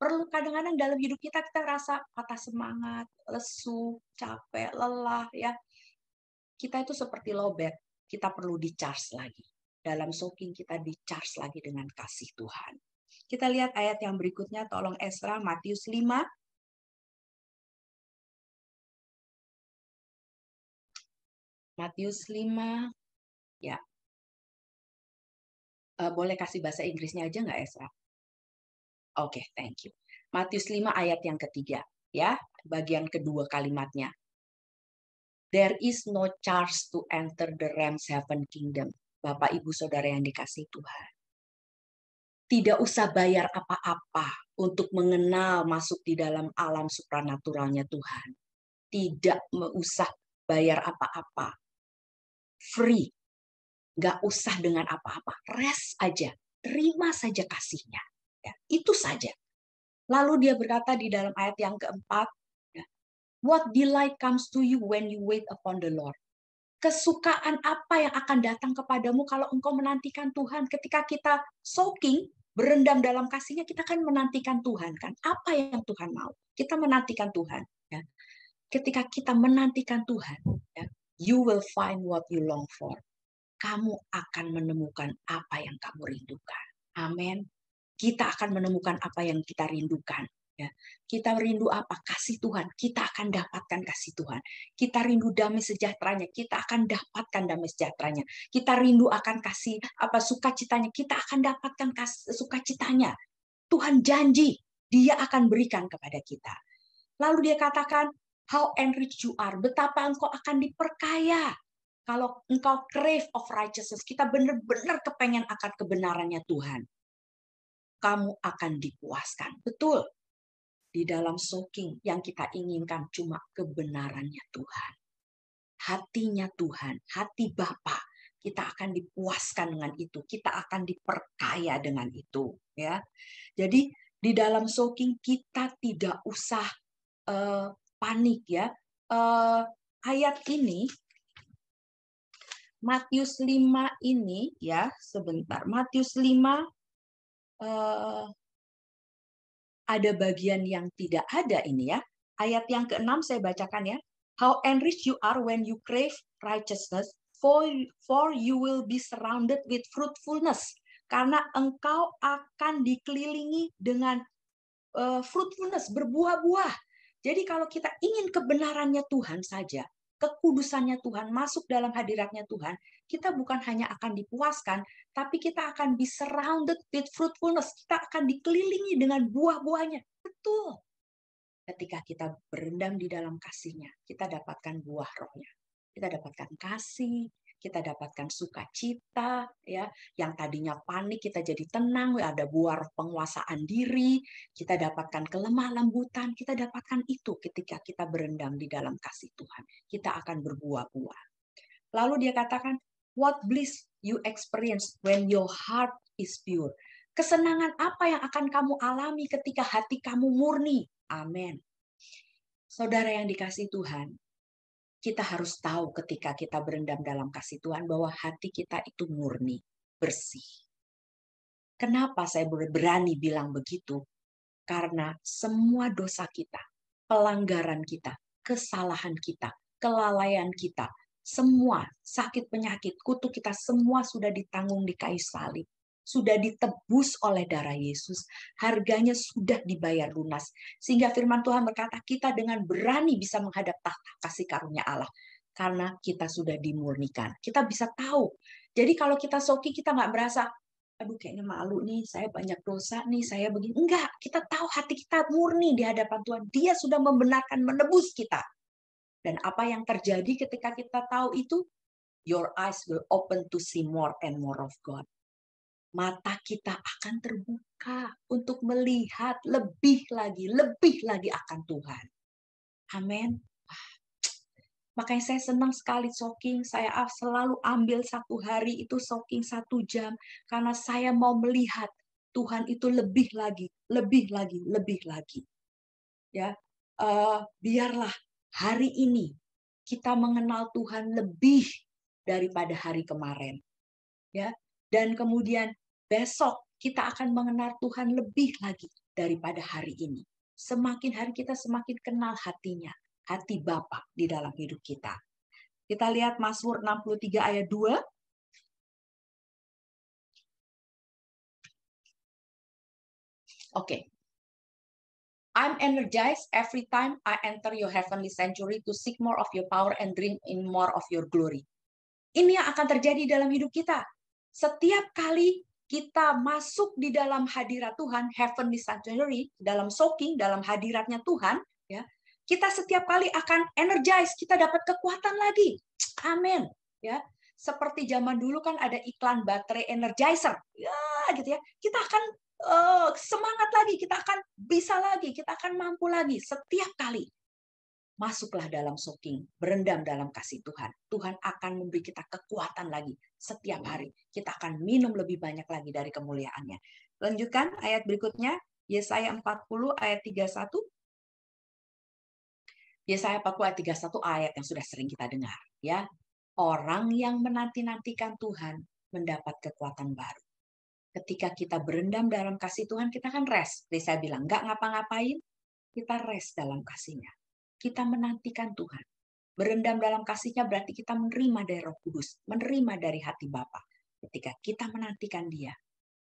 Perlu kadang-kadang dalam hidup kita rasa patah semangat, lesu, capek, lelah, ya. Kita itu seperti lowbat, kita perlu di-charge lagi. Dalam soaking kita di-charge lagi dengan kasih Tuhan. Kita lihat ayat yang berikutnya, tolong Esra, Matius 5. Matius 5, ya. Boleh kasih bahasa Inggrisnya aja nggak, Esra? Oke, thank you. Matius 5 ayat yang ketiga, ya, bagian kedua kalimatnya. There is no charge to enter the realms heaven kingdom. Bapak, Ibu, Saudara yang dikasihi Tuhan. Tidak usah bayar apa-apa untuk mengenal masuk di dalam alam supranaturalnya Tuhan. Tidak usah bayar apa-apa. Free. Nggak usah dengan apa-apa. Rest aja. Terima saja kasihnya. Ya, itu saja. Lalu dia berkata di dalam ayat yang keempat, ya, what delight comes to you when you wait upon the Lord. Kesukaan apa yang akan datang kepadamu kalau engkau menantikan Tuhan. Ketika kita soaking, berendam dalam kasihnya, kita kan menantikan Tuhan, kan? Apa yang Tuhan mau? Kita menantikan Tuhan. Ya. Ketika kita menantikan Tuhan, ya, you will find what you long for. Kamu akan menemukan apa yang kamu rindukan. Amin. Kita akan menemukan apa yang kita rindukan. Ya. Kita rindu apa? Kasih Tuhan. Kita akan dapatkan kasih Tuhan. Kita rindu damai sejahteranya. Kita akan dapatkan damai sejahteranya. Kita rindu akan kasih apa sukacitanya. Kita akan dapatkan sukacitanya. Tuhan janji Dia akan berikan kepada kita. Lalu Dia katakan, how enriched you are. Betapa engkau akan diperkaya. Kalau engkau crave of righteousness, kita benar-benar kepengen akan kebenarannya Tuhan. Kamu akan dipuaskan. Betul. Di dalam soaking yang kita inginkan cuma kebenarannya Tuhan. Hatinya Tuhan, hati Bapa. Kita akan dipuaskan dengan itu. Kita akan diperkaya dengan itu. Ya. Jadi di dalam soaking kita tidak usah panik ya. Ayat ini, Matius 5 ini ya, sebentar. Matius 5 ada bagian yang tidak ada ini ya. Ayat yang ke-6 saya bacakan ya. How enriched you are when you crave righteousness, for you will be surrounded with fruitfulness. Karena engkau akan dikelilingi dengan fruitfulness, berbuah-buah. Jadi kalau kita ingin kebenarannya Tuhan saja, kekudusannya Tuhan, masuk dalam hadiratnya Tuhan, kita bukan hanya akan dipuaskan, tapi kita akan be surrounded with fruitfulness. Kita akan dikelilingi dengan buah-buahnya. Betul. Ketika kita berendam di dalam kasihnya, kita dapatkan buah rohnya. Kita dapatkan kasih, kita dapatkan sukacita, ya, yang tadinya panik kita jadi tenang, ada buah roh penguasaan diri, kita dapatkan kelemah lembutan, kita dapatkan itu ketika kita berendam di dalam kasih Tuhan. Kita akan berbuah-buah. Lalu dia katakan, what bliss you experience when your heart is pure. Kesenangan apa yang akan kamu alami ketika hati kamu murni? Amin. Saudara yang dikasihi Tuhan, kita harus tahu ketika kita berendam dalam kasih Tuhan bahwa hati kita itu murni, bersih. Kenapa saya berani bilang begitu? Karena semua dosa kita, pelanggaran kita, kesalahan kita, kelalaian kita, semua sakit penyakit, kutuk kita semua sudah ditanggung di kayu salib. Sudah ditebus oleh darah Yesus. Harganya sudah dibayar lunas. Sehingga firman Tuhan berkata, kita dengan berani bisa menghadap tahta kasih karunia Allah. Karena kita sudah dimurnikan. Kita bisa tahu. Jadi kalau kita soki, kita nggak berasa, aduh kayaknya malu nih, saya banyak dosa nih, saya begini. Enggak, kita tahu hati kita murni di hadapan Tuhan. Dia sudah membenarkan, menebus kita. Dan apa yang terjadi ketika kita tahu itu? Your eyes will open to see more and more of God. Mata kita akan terbuka untuk melihat lebih lagi akan Tuhan. Amin. Makanya saya senang sekali soaking. Saya selalu ambil satu hari itu soaking 1 jam. Karena saya mau melihat Tuhan itu lebih lagi. Ya, biarlah hari ini kita mengenal Tuhan lebih daripada hari kemarin. Ya, dan kemudian besok kita akan mengenal Tuhan lebih lagi daripada hari ini. Semakin hari kita semakin kenal hatinya, hati Bapa di dalam hidup kita. Kita lihat Mazmur 63 ayat 2. Oke. I'm energized every time I enter your heavenly sanctuary to seek more of your power and drink in more of your glory. Ini yang akan terjadi dalam hidup kita. Setiap kali kita masuk di dalam hadirat Tuhan, heavenly sanctuary, dalam soaking, dalam hadiratnya Tuhan, ya, kita setiap kali akan energize, kita dapat kekuatan lagi. Amin. Ya, seperti zaman dulu kan ada iklan baterai energizer, ya gitu ya. Kita akan semangat lagi, kita akan bisa lagi, kita akan mampu lagi setiap kali. Masuklah dalam soaking, berendam dalam kasih Tuhan. Tuhan akan memberi kita kekuatan lagi setiap hari. Kita akan minum lebih banyak lagi dari kemuliaannya. Lanjutkan ayat berikutnya, Yesaya 40 ayat 31. Yesaya 40 ayat 31 ayat yang sudah sering kita dengar, ya. Orang yang menanti-nantikan Tuhan mendapat kekuatan baru. Ketika kita berendam dalam kasih Tuhan, kita kan rest. Jadi saya bilang, nggak ngapa-ngapain, kita rest dalam kasih-Nya. Kita menantikan Tuhan. Berendam dalam kasih-Nya berarti kita menerima dari Roh Kudus, menerima dari hati Bapa. Ketika kita menantikan Dia,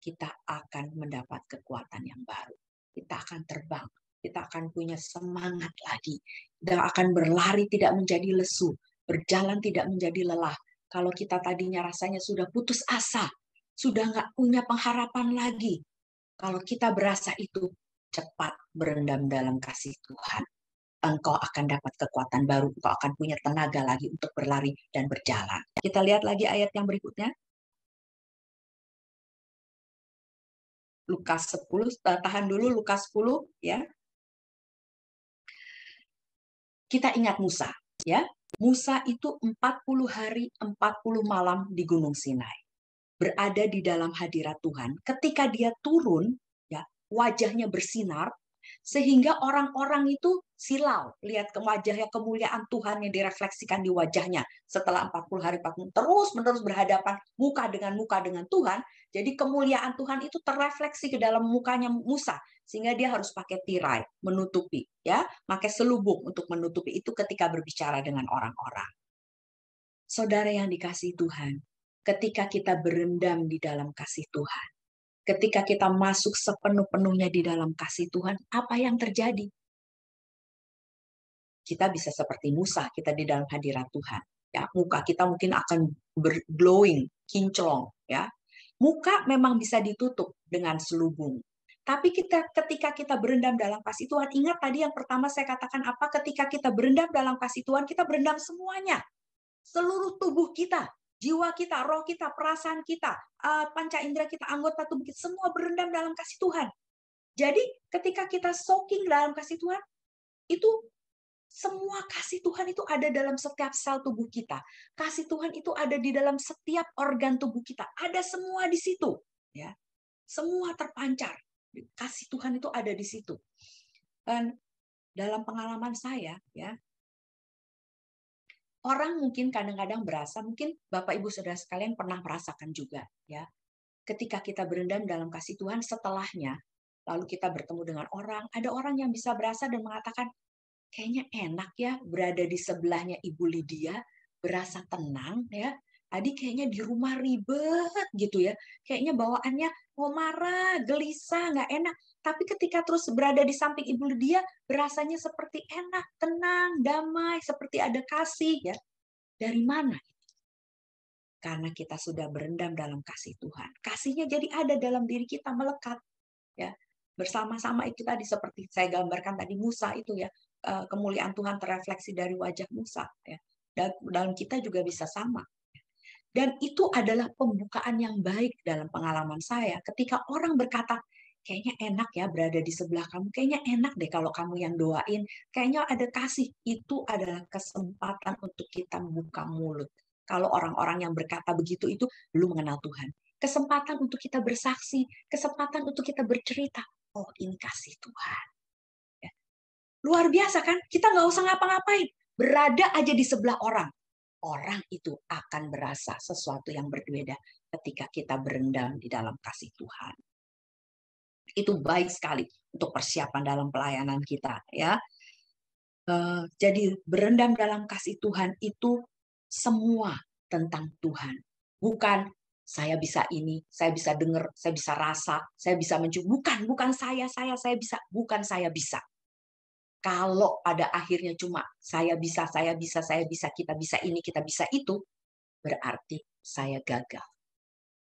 kita akan mendapat kekuatan yang baru. Kita akan terbang, kita akan punya semangat lagi. Dan akan berlari tidak menjadi lesu, berjalan tidak menjadi lelah. Kalau kita tadinya rasanya sudah putus asa, sudah nggak punya pengharapan lagi. Kalau kita berasa itu, cepat berendam dalam kasih Tuhan. Engkau akan dapat kekuatan baru, engkau akan punya tenaga lagi untuk berlari dan berjalan. Kita lihat lagi ayat yang berikutnya. Lukas 10, tahan dulu Lukas 10 ya. Kita ingat Musa, ya. Musa itu 40 hari, 40 malam di Gunung Sinai. Berada di dalam hadirat Tuhan. Ketika dia turun, ya, wajahnya bersinar, sehingga orang-orang itu silau lihat ke wajahnya, kemuliaan Tuhan yang direfleksikan di wajahnya setelah 40 hari 40 terus-menerus berhadapan muka dengan Tuhan. Jadi kemuliaan Tuhan itu terrefleksi ke dalam mukanya Musa sehingga dia harus pakai tirai menutupi, ya, pakai selubung untuk menutupi itu ketika berbicara dengan orang-orang. Saudara yang dikasihi Tuhan, ketika kita berendam di dalam kasih Tuhan, ketika kita masuk sepenuh-penuhnya di dalam kasih Tuhan, apa yang terjadi? Kita bisa seperti Musa, kita di dalam hadirat Tuhan. Ya, muka kita mungkin akan glowing, kinclong. Ya, muka memang bisa ditutup dengan selubung. Tapi ketika kita berendam dalam kasih Tuhan, ingat tadi yang pertama saya katakan apa? Ketika kita berendam dalam kasih Tuhan, kita berendam semuanya. Seluruh tubuh kita, jiwa kita, roh kita, perasaan kita, panca indera kita, anggota tubuh kita, semua berendam dalam kasih Tuhan. Jadi ketika kita soaking dalam kasih Tuhan, itu semua kasih Tuhan itu ada dalam setiap sel tubuh kita. Kasih Tuhan itu ada di dalam setiap organ tubuh kita. Ada semua di situ, ya. Semua terpancar. Kasih Tuhan itu ada di situ. Dan dalam pengalaman saya, ya, orang mungkin kadang-kadang berasa, mungkin Bapak Ibu Saudara sekalian pernah merasakan juga, ya. Ketika kita berendam dalam kasih Tuhan, setelahnya, lalu kita bertemu dengan orang, ada orang yang bisa berasa dan mengatakan, kayaknya enak ya berada di sebelahnya Ibu Lydia, berasa tenang ya. Tadi kayaknya di rumah ribet gitu ya. Kayaknya bawaannya mau marah, gelisah, nggak enak. Tapi ketika terus berada di samping Ibu Lydia, berasanya seperti enak, tenang, damai, seperti ada kasih ya. Dari mana? Karena kita sudah berendam dalam kasih Tuhan. Kasihnya jadi ada dalam diri kita, melekat. Ya, bersama-sama itu tadi seperti saya gambarkan tadi Musa itu ya, kemuliaan Tuhan terrefleksi dari wajah Musa ya. Dan dalam kita juga bisa sama. Dan itu adalah pembukaan yang baik dalam pengalaman saya ketika orang berkata, kayaknya enak ya berada di sebelah kamu, kayaknya enak deh kalau kamu yang doain, kayaknya ada kasih. Itu adalah kesempatan untuk kita membuka mulut. Kalau orang-orang yang berkata begitu itu belum mengenal Tuhan. Kesempatan untuk kita bersaksi, kesempatan untuk kita bercerita. Oh, ini kasih Tuhan. Ya. Luar biasa kan? Kita nggak usah ngapa-ngapain. Berada aja di sebelah orang. Orang itu akan berasa sesuatu yang berbeda ketika kita berendam di dalam kasih Tuhan. Itu baik sekali untuk persiapan dalam pelayanan kita. Ya. Jadi berendam dalam kasih Tuhan itu semua tentang Tuhan. Bukan saya bisa ini, saya bisa dengar, saya bisa rasa, saya bisa mencium. Bukan saya bisa. Bukan saya bisa. Kalau pada akhirnya cuma saya bisa, kita bisa ini, kita bisa itu, berarti saya gagal.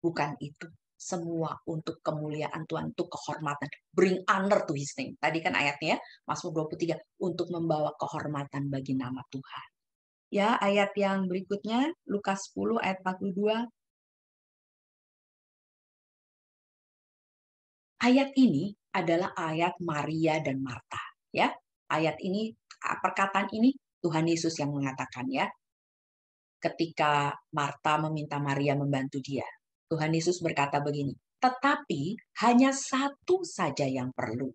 Bukan itu. Semua untuk kemuliaan Tuhan, untuk kehormatan. Bring honor to his name. Tadi kan ayatnya, Mazmur 23, untuk membawa kehormatan bagi nama Tuhan. ya ayat yang berikutnya, Lukas 10 ayat 42. Ayat ini adalah ayat Maria dan Marta, ya. Ayat ini, perkataan ini Tuhan Yesus yang mengatakan, ya. Ketika Marta meminta Maria membantu dia, Tuhan Yesus berkata begini, tetapi hanya satu saja yang perlu.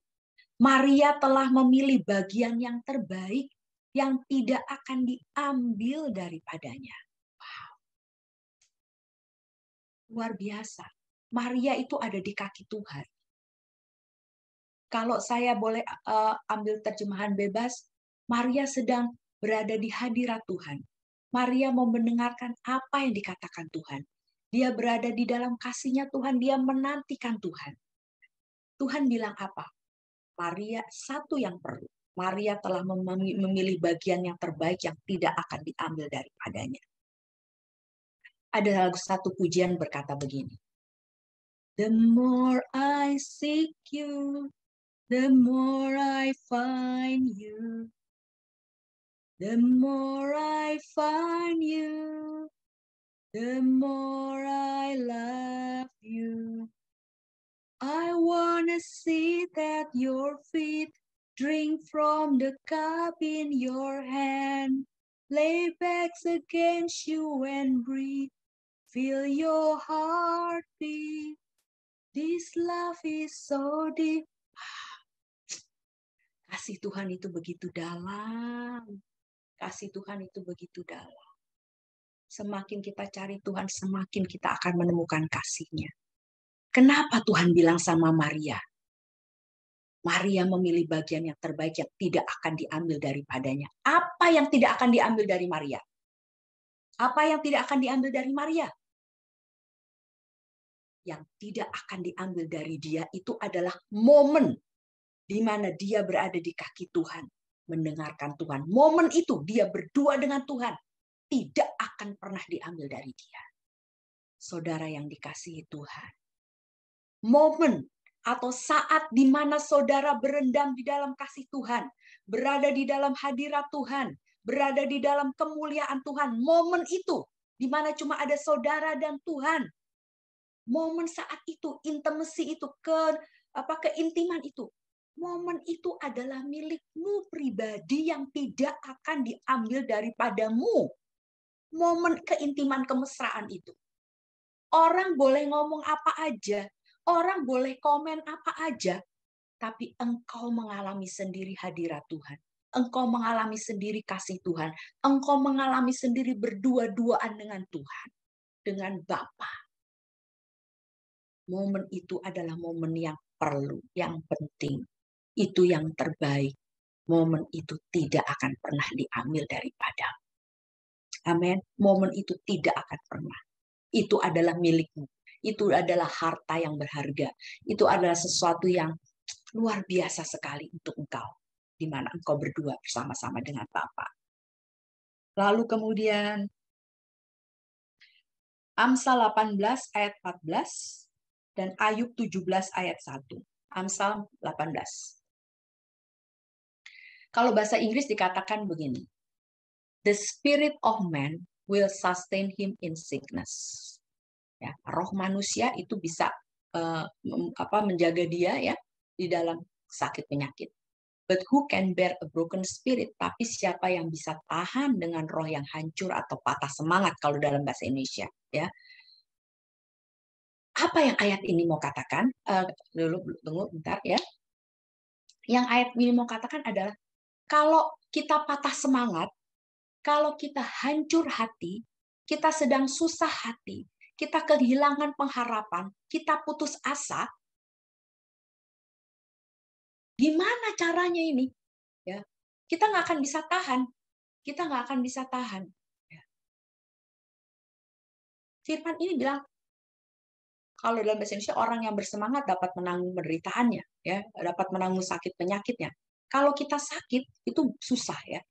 Maria telah memilih bagian yang terbaik yang tidak akan diambil daripadanya. Wow, luar biasa. Maria itu ada di kaki Tuhan. Kalau saya boleh ambil terjemahan bebas, Maria sedang berada di hadirat Tuhan. Maria mau mendengarkan apa yang dikatakan Tuhan. Dia berada di dalam kasih-Nya Tuhan, dia menantikan Tuhan. Tuhan bilang apa? Maria satu yang perlu. Maria telah memilih bagian yang terbaik yang tidak akan diambil daripadanya. Ada satu pujian berkata begini. The more I seek you, the more I find you. The more I find you, the more I love you. I wanna sit at your feet, drink from the cup in your hand, lay back against you and breathe, feel your heartbeat. This love is so deep. Kasih Tuhan itu begitu dalam. Kasih Tuhan itu begitu dalam. Semakin kita cari Tuhan, semakin kita akan menemukan kasih-Nya. Kenapa Tuhan bilang sama Maria? Maria memilih bagian yang terbaik yang tidak akan diambil daripadanya. Apa yang tidak akan diambil dari Maria? Apa yang tidak akan diambil dari Maria? Yang tidak akan diambil dari dia itu adalah momen di mana dia berada di kaki Tuhan, mendengarkan Tuhan. Momen itu dia berdua dengan Tuhan tidak akan pernah diambil dari dia. Saudara yang dikasihi Tuhan. Momen atau saat di mana saudara berendam di dalam kasih Tuhan, berada di dalam hadirat Tuhan, berada di dalam kemuliaan Tuhan. Momen itu di mana cuma ada saudara dan Tuhan. Momen saat itu, intimacy itu, keintiman itu. Momen itu adalah milikmu pribadi yang tidak akan diambil daripadamu. Momen keintiman kemesraan itu. Orang boleh ngomong apa aja, orang boleh komen apa aja, tapi engkau mengalami sendiri hadirat Tuhan. Engkau mengalami sendiri kasih Tuhan. Engkau mengalami sendiri berdua-duaan dengan Tuhan, dengan Bapa. Momen itu adalah momen yang perlu, yang penting. Itu yang terbaik. Momen itu tidak akan pernah diambil daripadamu. Amin. Momen itu tidak akan pernah. Itu adalah milikmu. Itu adalah harta yang berharga. Itu adalah sesuatu yang luar biasa sekali untuk engkau. Di mana engkau berdua bersama-sama dengan Bapa. Lalu kemudian Amsal 18 ayat 14 dan Ayub 17 ayat 1. Amsal 18. Kalau bahasa Inggris dikatakan begini. The spirit of man will sustain him in sickness. Ya, roh manusia itu bisa menjaga dia ya di dalam sakit penyakit. But who can bear a broken spirit? Tapi siapa yang bisa tahan dengan roh yang hancur atau patah semangat kalau dalam bahasa Indonesia? Ya. Apa yang ayat ini mau katakan? Tunggu bentar ya. Yang ayat ini mau katakan adalah kalau kita patah semangat, kalau kita hancur hati, kita sedang susah hati, kita kehilangan pengharapan, kita putus asa, gimana caranya ini? Ya, kita nggak akan bisa tahan. Kita nggak akan bisa tahan. Ya. Firman ini bilang, kalau dalam bahasa Indonesia orang yang bersemangat dapat menanggung penderitaannya, ya, dapat menanggung sakit penyakitnya. Kalau kita sakit itu susah ya.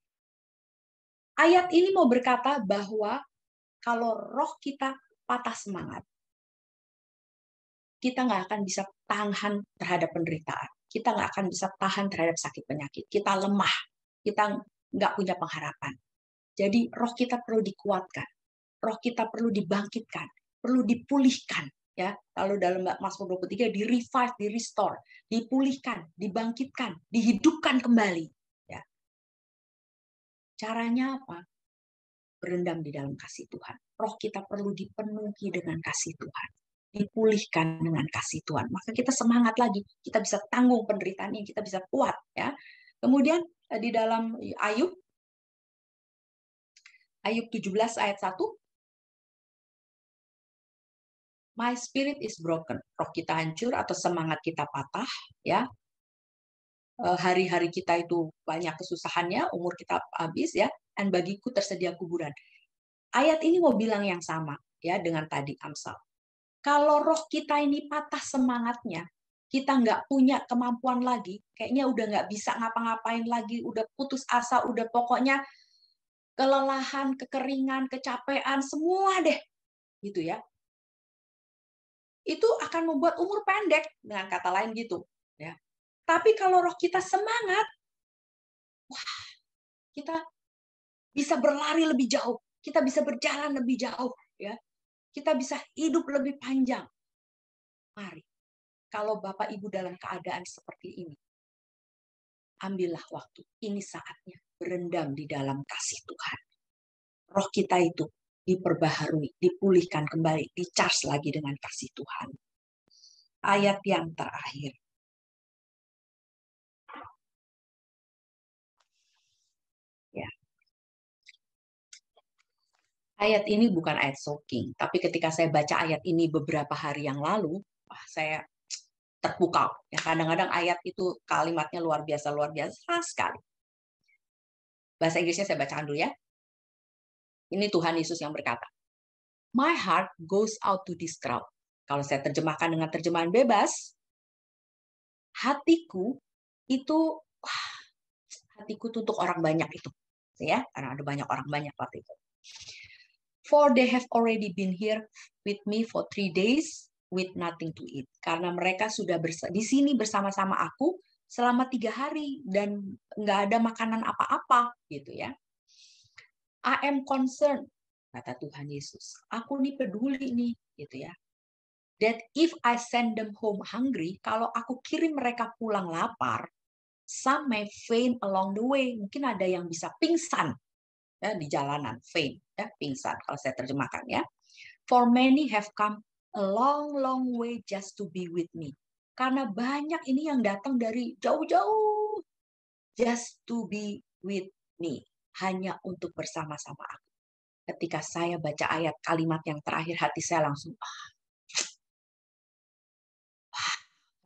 Ayat ini mau berkata bahwa kalau roh kita patah semangat, kita nggak akan bisa tahan terhadap penderitaan. Kita nggak akan bisa tahan terhadap sakit penyakit. Kita lemah. Kita nggak punya pengharapan. Jadi roh kita perlu dikuatkan, roh kita perlu dibangkitkan, perlu dipulihkan. Ya, kalau dalam Mazmur 23 di revive, di restore, dipulihkan, dibangkitkan, dihidupkan kembali. Ya. Caranya apa? Berendam di dalam kasih Tuhan. Roh kita perlu dipenuhi dengan kasih Tuhan, dipulihkan dengan kasih Tuhan. Maka kita semangat lagi, kita bisa tanggung penderitaan ini, kita bisa kuat. Ya. Kemudian di dalam Ayub 17 ayat 1, my spirit is broken. Roh kita hancur atau semangat kita patah, ya. Hari-hari kita itu banyak kesusahannya, umur kita habis, ya. Dan bagiku tersedia kuburan. Ayat ini mau bilang yang sama, ya, dengan tadi Amsal. Kalau roh kita ini patah semangatnya, kita nggak punya kemampuan lagi, kayaknya udah nggak bisa ngapa-ngapain lagi, udah putus asa, udah pokoknya kelelahan, kekeringan, kecapean, semua deh, gitu ya. Itu akan membuat umur pendek, dengan kata lain gitu. Ya. Tapi kalau roh kita semangat, wah, kita bisa berlari lebih jauh, kita bisa berjalan lebih jauh, ya. Kita bisa hidup lebih panjang. Mari, kalau Bapak Ibu dalam keadaan seperti ini, ambillah waktu. Ini saatnya berendam di dalam kasih Tuhan. Roh kita itu diperbaharui, dipulihkan kembali, di-charge lagi dengan kasih Tuhan. Ayat yang terakhir. Ya. Ayat ini bukan ayat shocking, tapi ketika saya baca ayat ini beberapa hari yang lalu, saya terpukau. Ya, kadang-kadang ayat itu kalimatnya luar biasa sekali. Bahasa Inggrisnya saya bacakan dulu ya. Ini Tuhan Yesus yang berkata, my heart goes out to this crowd. Kalau saya terjemahkan dengan terjemahan bebas, hatiku itu, hatiku itu untuk orang banyak itu. Ya, karena ada banyak orang banyak waktu itu. For they have already been here with me for 3 days with nothing to eat. Karena mereka sudah di sini bersama-sama aku selama 3 hari dan nggak ada makanan apa-apa, gitu ya. I am concerned, kata Tuhan Yesus. Aku nih peduli nih, gitu ya. That if I send them home hungry, kalau aku kirim mereka pulang lapar, some may faint along the way. Mungkin ada yang bisa pingsan, ya, di jalanan, faint, ya, pingsan kalau saya terjemahkan, ya. For many have come a long, long way just to be with me. Karena banyak ini yang datang dari jauh-jauh just to be with me, hanya untuk bersama-sama aku. Ketika saya baca ayat kalimat yang terakhir, hati saya langsung,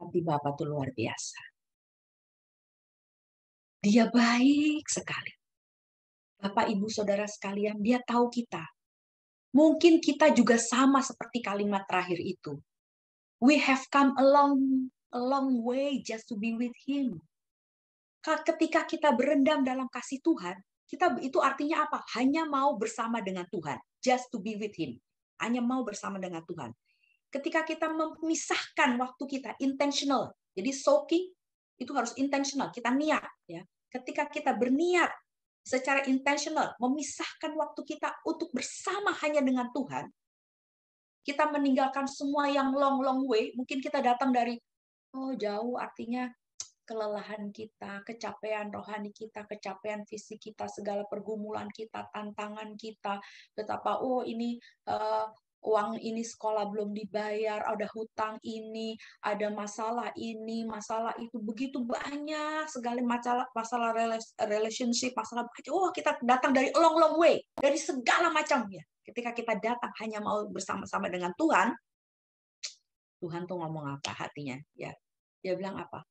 hati Bapak itu luar biasa. Dia baik sekali. Bapak, Ibu, Saudara sekalian, dia tahu kita. Mungkin kita juga sama seperti kalimat terakhir itu. We have come a long way just to be with Him. Ketika kita berendam dalam kasih Tuhan, kita itu artinya apa? Hanya mau bersama dengan Tuhan. Just to be with Him. Hanya mau bersama dengan Tuhan. Ketika kita memisahkan waktu kita, intentional. Jadi soaking itu harus intentional. Kita niat. Ya. Ketika kita berniat secara intentional, memisahkan waktu kita untuk bersama hanya dengan Tuhan, kita meninggalkan semua yang long way. Mungkin kita datang dari jauh, artinya kelelahan kita, kecapean rohani kita, kecapean fisik kita, segala pergumulan kita, tantangan kita, betapa ini uang ini sekolah belum dibayar, ada hutang ini, ada masalah ini, masalah itu, begitu banyak segala masalah relationship, masalah kita datang dari long way, dari segala macamnya. Ketika kita datang hanya mau bersama-sama dengan Tuhan, Tuhan tuh ngomong apa hatinya? Ya, dia bilang apa?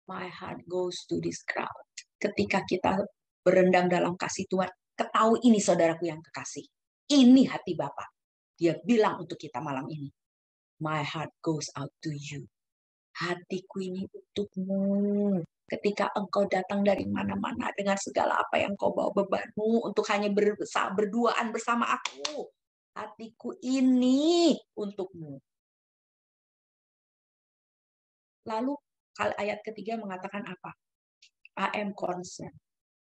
My heart goes to this crowd. Ketika kita berendam dalam kasih Tuhan, ketahui ini saudaraku yang kekasih. Ini hati Bapa. Dia bilang untuk kita malam ini. My heart goes out to you. Hatiku ini untukmu. Ketika engkau datang dari mana-mana dengan segala apa yang kau bawa bebanmu untuk hanya berduaan bersama aku. Hatiku ini untukmu. Lalu ayat ketiga mengatakan apa? I am concerned.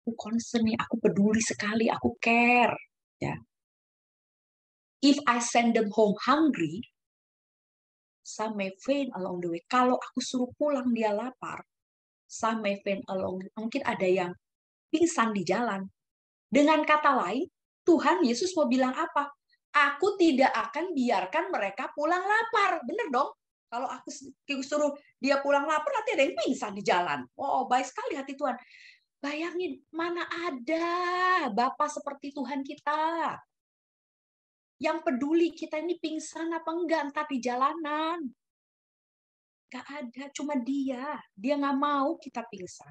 Aku concern nih, aku peduli sekali, aku care. Ya. If I send them home hungry, some may faint along the way. Kalau aku suruh pulang dia lapar, some may faint along. Mungkin ada yang pingsan di jalan. Dengan kata lain, Tuhan Yesus mau bilang apa? Aku tidak akan biarkan mereka pulang lapar. Bener dong? Kalau aku suruh dia pulang lapar, nanti ada yang pingsan di jalan. Oh, baik sekali hati Tuhan. Bayangin, mana ada Bapa seperti Tuhan kita. Yang peduli kita ini pingsan apa enggak, entar di jalanan. Gak ada, cuma dia. Dia nggak mau kita pingsan.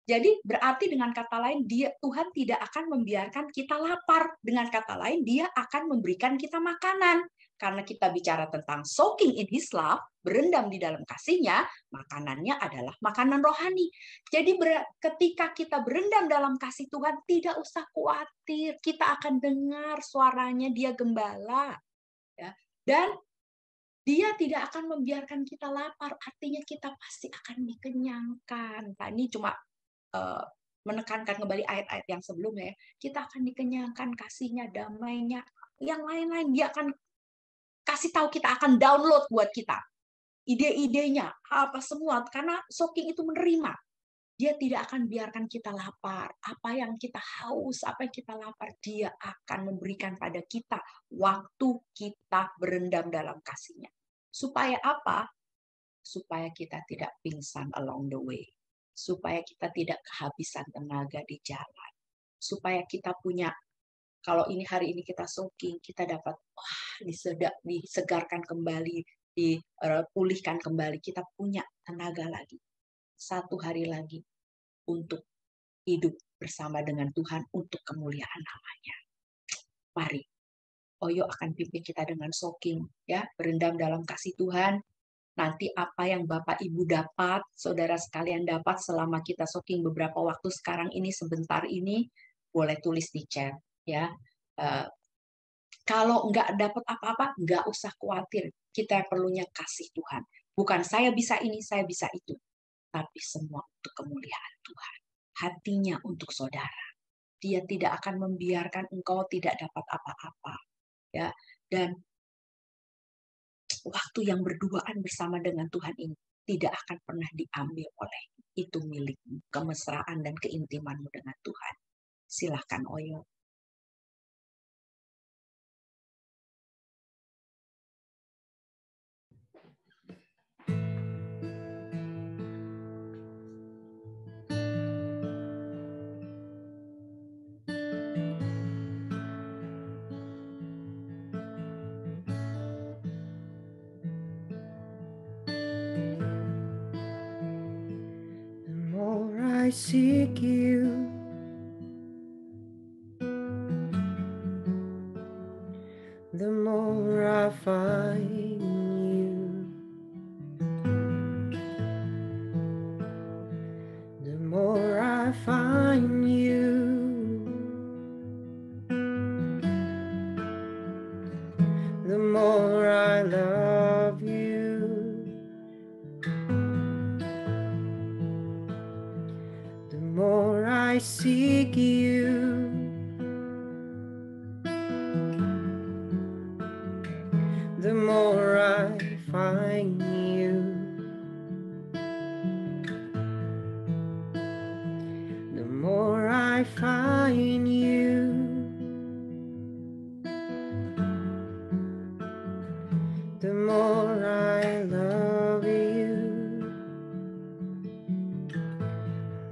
Jadi berarti dengan kata lain, Tuhan tidak akan membiarkan kita lapar. Dengan kata lain, dia akan memberikan kita makanan. Karena kita bicara tentang soaking in his love, berendam di dalam kasihnya, makanannya adalah makanan rohani. Jadi ketika kita berendam dalam kasih Tuhan, tidak usah khawatir. Kita akan dengar suaranya, dia gembala. Ya. Dan dia tidak akan membiarkan kita lapar, artinya kita pasti akan dikenyangkan. Nah, ini cuma menekankan kembali ayat-ayat yang sebelumnya, kita akan dikenyangkan kasihnya, damainya, yang lain-lain. Dia akan kasih tahu, kita akan download buat kita ide-idenya, apa semua, karena soaking itu menerima. Dia tidak akan biarkan kita lapar. Apa yang kita haus, apa yang kita lapar, dia akan memberikan pada kita waktu kita berendam dalam kasihnya. Supaya apa? Supaya kita tidak pingsan along the way. Supaya kita tidak kehabisan tenaga di jalan. Supaya kita punya, kalau ini hari ini kita soaking, kita dapat disegarkan kembali, dipulihkan kembali, kita punya tenaga lagi. Satu hari lagi untuk hidup bersama dengan Tuhan untuk kemuliaan namanya. Mari, Oyo akan pimpin kita dengan soaking, ya, berendam dalam kasih Tuhan. Nanti apa yang Bapak Ibu dapat, saudara sekalian dapat selama kita soaking beberapa waktu sekarang ini, sebentar ini, boleh tulis di chat. Ya. Kalau nggak dapat apa-apa, nggak usah khawatir. Kita perlunya kasih Tuhan. Bukan saya bisa ini, saya bisa itu. Tapi semua untuk kemuliaan Tuhan. Hatinya untuk saudara. Dia tidak akan membiarkan engkau tidak dapat apa-apa. Ya. Dan waktu yang berduaan bersama dengan Tuhan ini tidak akan pernah diambil oleh itu milikmu, kemesraan dan keintimanmu dengan Tuhan. Silahkan Oyo. I seek you, the more I find you, the more I find you, the more I love you, the more I seek you. The more I find you, the more I find you, the more I love you.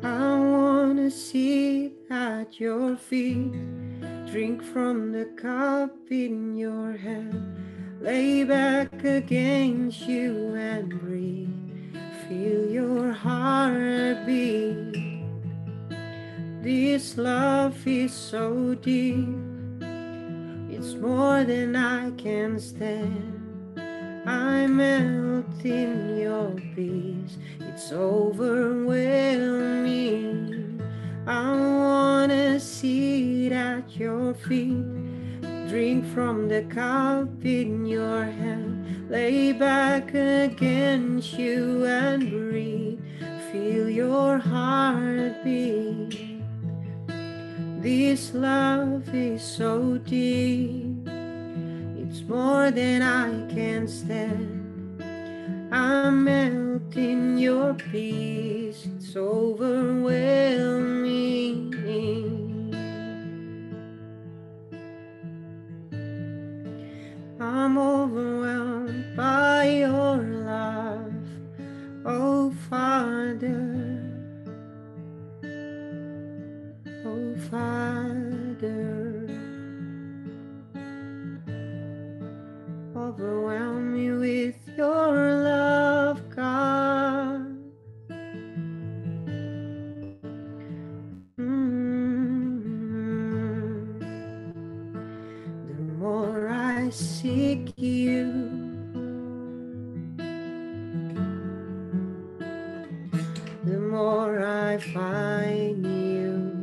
I wanna sit at your feet, drink from the cup in your hand, lay back against you and breathe. Feel your heart beat. This love is so deep, it's more than I can stand. I melt in your peace, it's overwhelming. I wanna sit at your feet, drink from the cup in your hand, lay back against you and breathe. feel your heartbeat. This love is so deep, it's more than I can stand. I'm melting your peace, it's overwhelming. I'm overwhelmed by your love, oh Father, oh Father. Overwhelm me with your love, God. The more I seek you, the more I find you.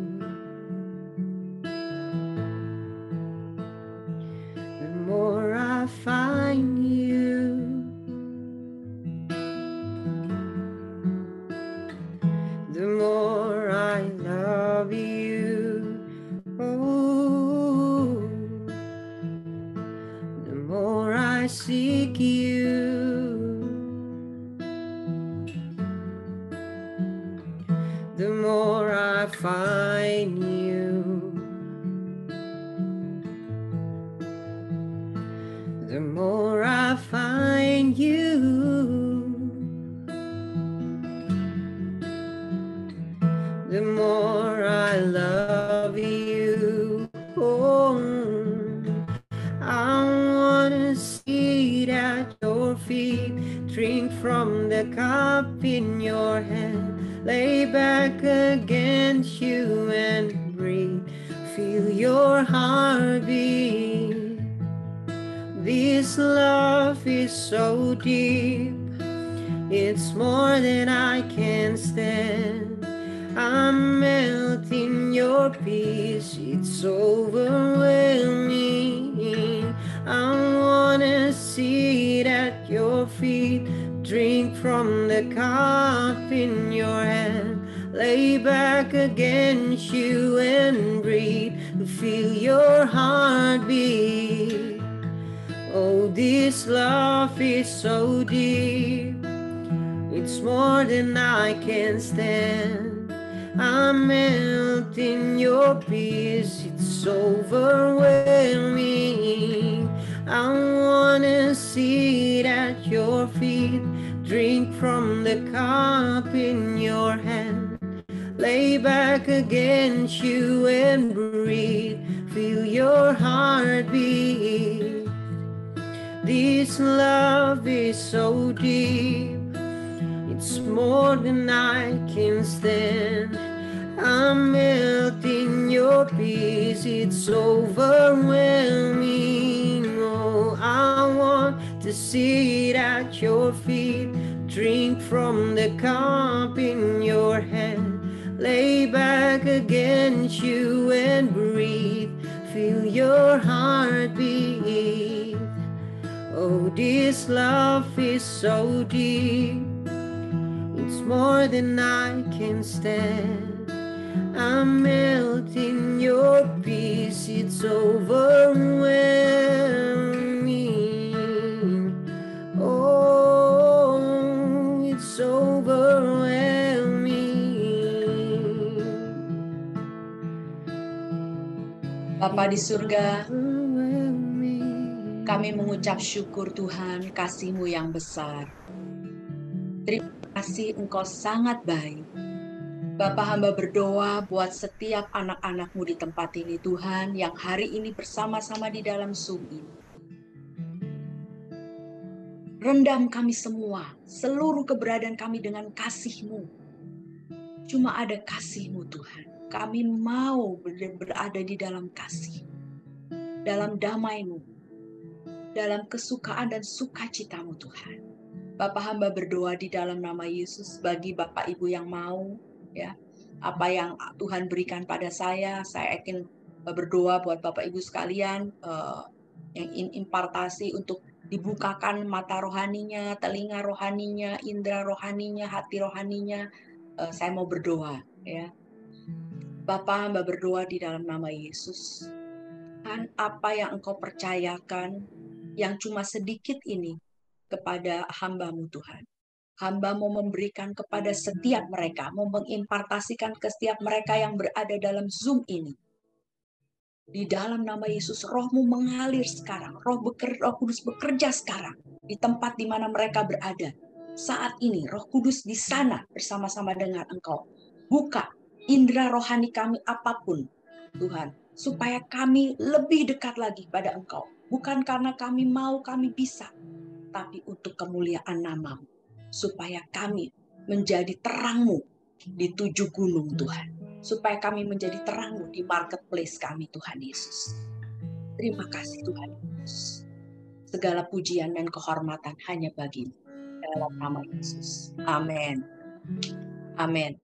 The more I find you, the more I love you. Oh, the more I seek you, the more I find you. The more I find you, the more I love you. Oh, I wanna sit at your feet, drink from the cup in your hand, lay back against you and breathe, feel your heartbeat. This love is so deep, it's more than I can stand. I'm melting your peace, it's overwhelming. I wanna sit at your feet, drink from the cup in your hand, lay back against you and breathe, feel your heartbeat. Oh, this love is so deep, it's more than I can stand. I'm melting your peace, it's overwhelming. I wanna sit at your feet, drink from the cup in your hand, lay back against you and breathe, feel your heartbeat. This love is so deep, it's more than I can stand. I'm melting your peace, it's overwhelming. Oh, I want to sit at your feet, drink from the cup in your hand, lay back against you and breathe, feel your heartbeat. Oh, this love is so deep, it's more than I can stand. I'm melting your peace, it's overwhelming. Oh, it's overwhelming. Bapa di surga, kami mengucap syukur Tuhan kasih-Mu yang besar. Terima kasih Engkau sangat baik. Bapa, hamba berdoa buat setiap anak-anak-Mu di tempat ini Tuhan, yang hari ini bersama-sama di dalam Zoom ini. Rendam kami semua, seluruh keberadaan kami dengan kasih-Mu. Cuma ada kasih-Mu Tuhan. Kami mau berada di dalam kasih, dalam damai-Mu, dalam kesukaan dan sukacita-Mu Tuhan. Bapak, hamba berdoa di dalam nama Yesus bagi Bapak Ibu yang mau, ya, apa yang Tuhan berikan pada saya ingin berdoa buat Bapak Ibu sekalian yang impartasi untuk dibukakan mata rohaninya, telinga rohaninya, indera rohaninya, hati rohaninya, saya mau berdoa, ya. Bapa, hamba berdoa di dalam nama Yesus. Tuhan, apa yang Engkau percayakan yang cuma sedikit ini kepada hamba-Mu Tuhan. Hamba mau memberikan kepada setiap mereka, mau mengimpartasikan ke setiap mereka yang berada dalam Zoom ini. Di dalam nama Yesus, Roh-Mu mengalir sekarang, Roh Kudus bekerja sekarang di tempat di mana mereka berada. Saat ini, Roh Kudus di sana bersama-sama dengan Engkau. Buka indera rohani kami apapun, Tuhan, supaya kami lebih dekat lagi pada Engkau. Bukan karena kami mau, kami bisa, tapi untuk kemuliaan nama-Mu. Supaya kami menjadi terang-Mu di 7 gunung, Tuhan. Supaya kami menjadi terang-Mu di marketplace kami, Tuhan Yesus. Terima kasih, Tuhan Yesus. Segala pujian dan kehormatan hanya bagi-Mu. Dalam nama Yesus. Amin. Amin.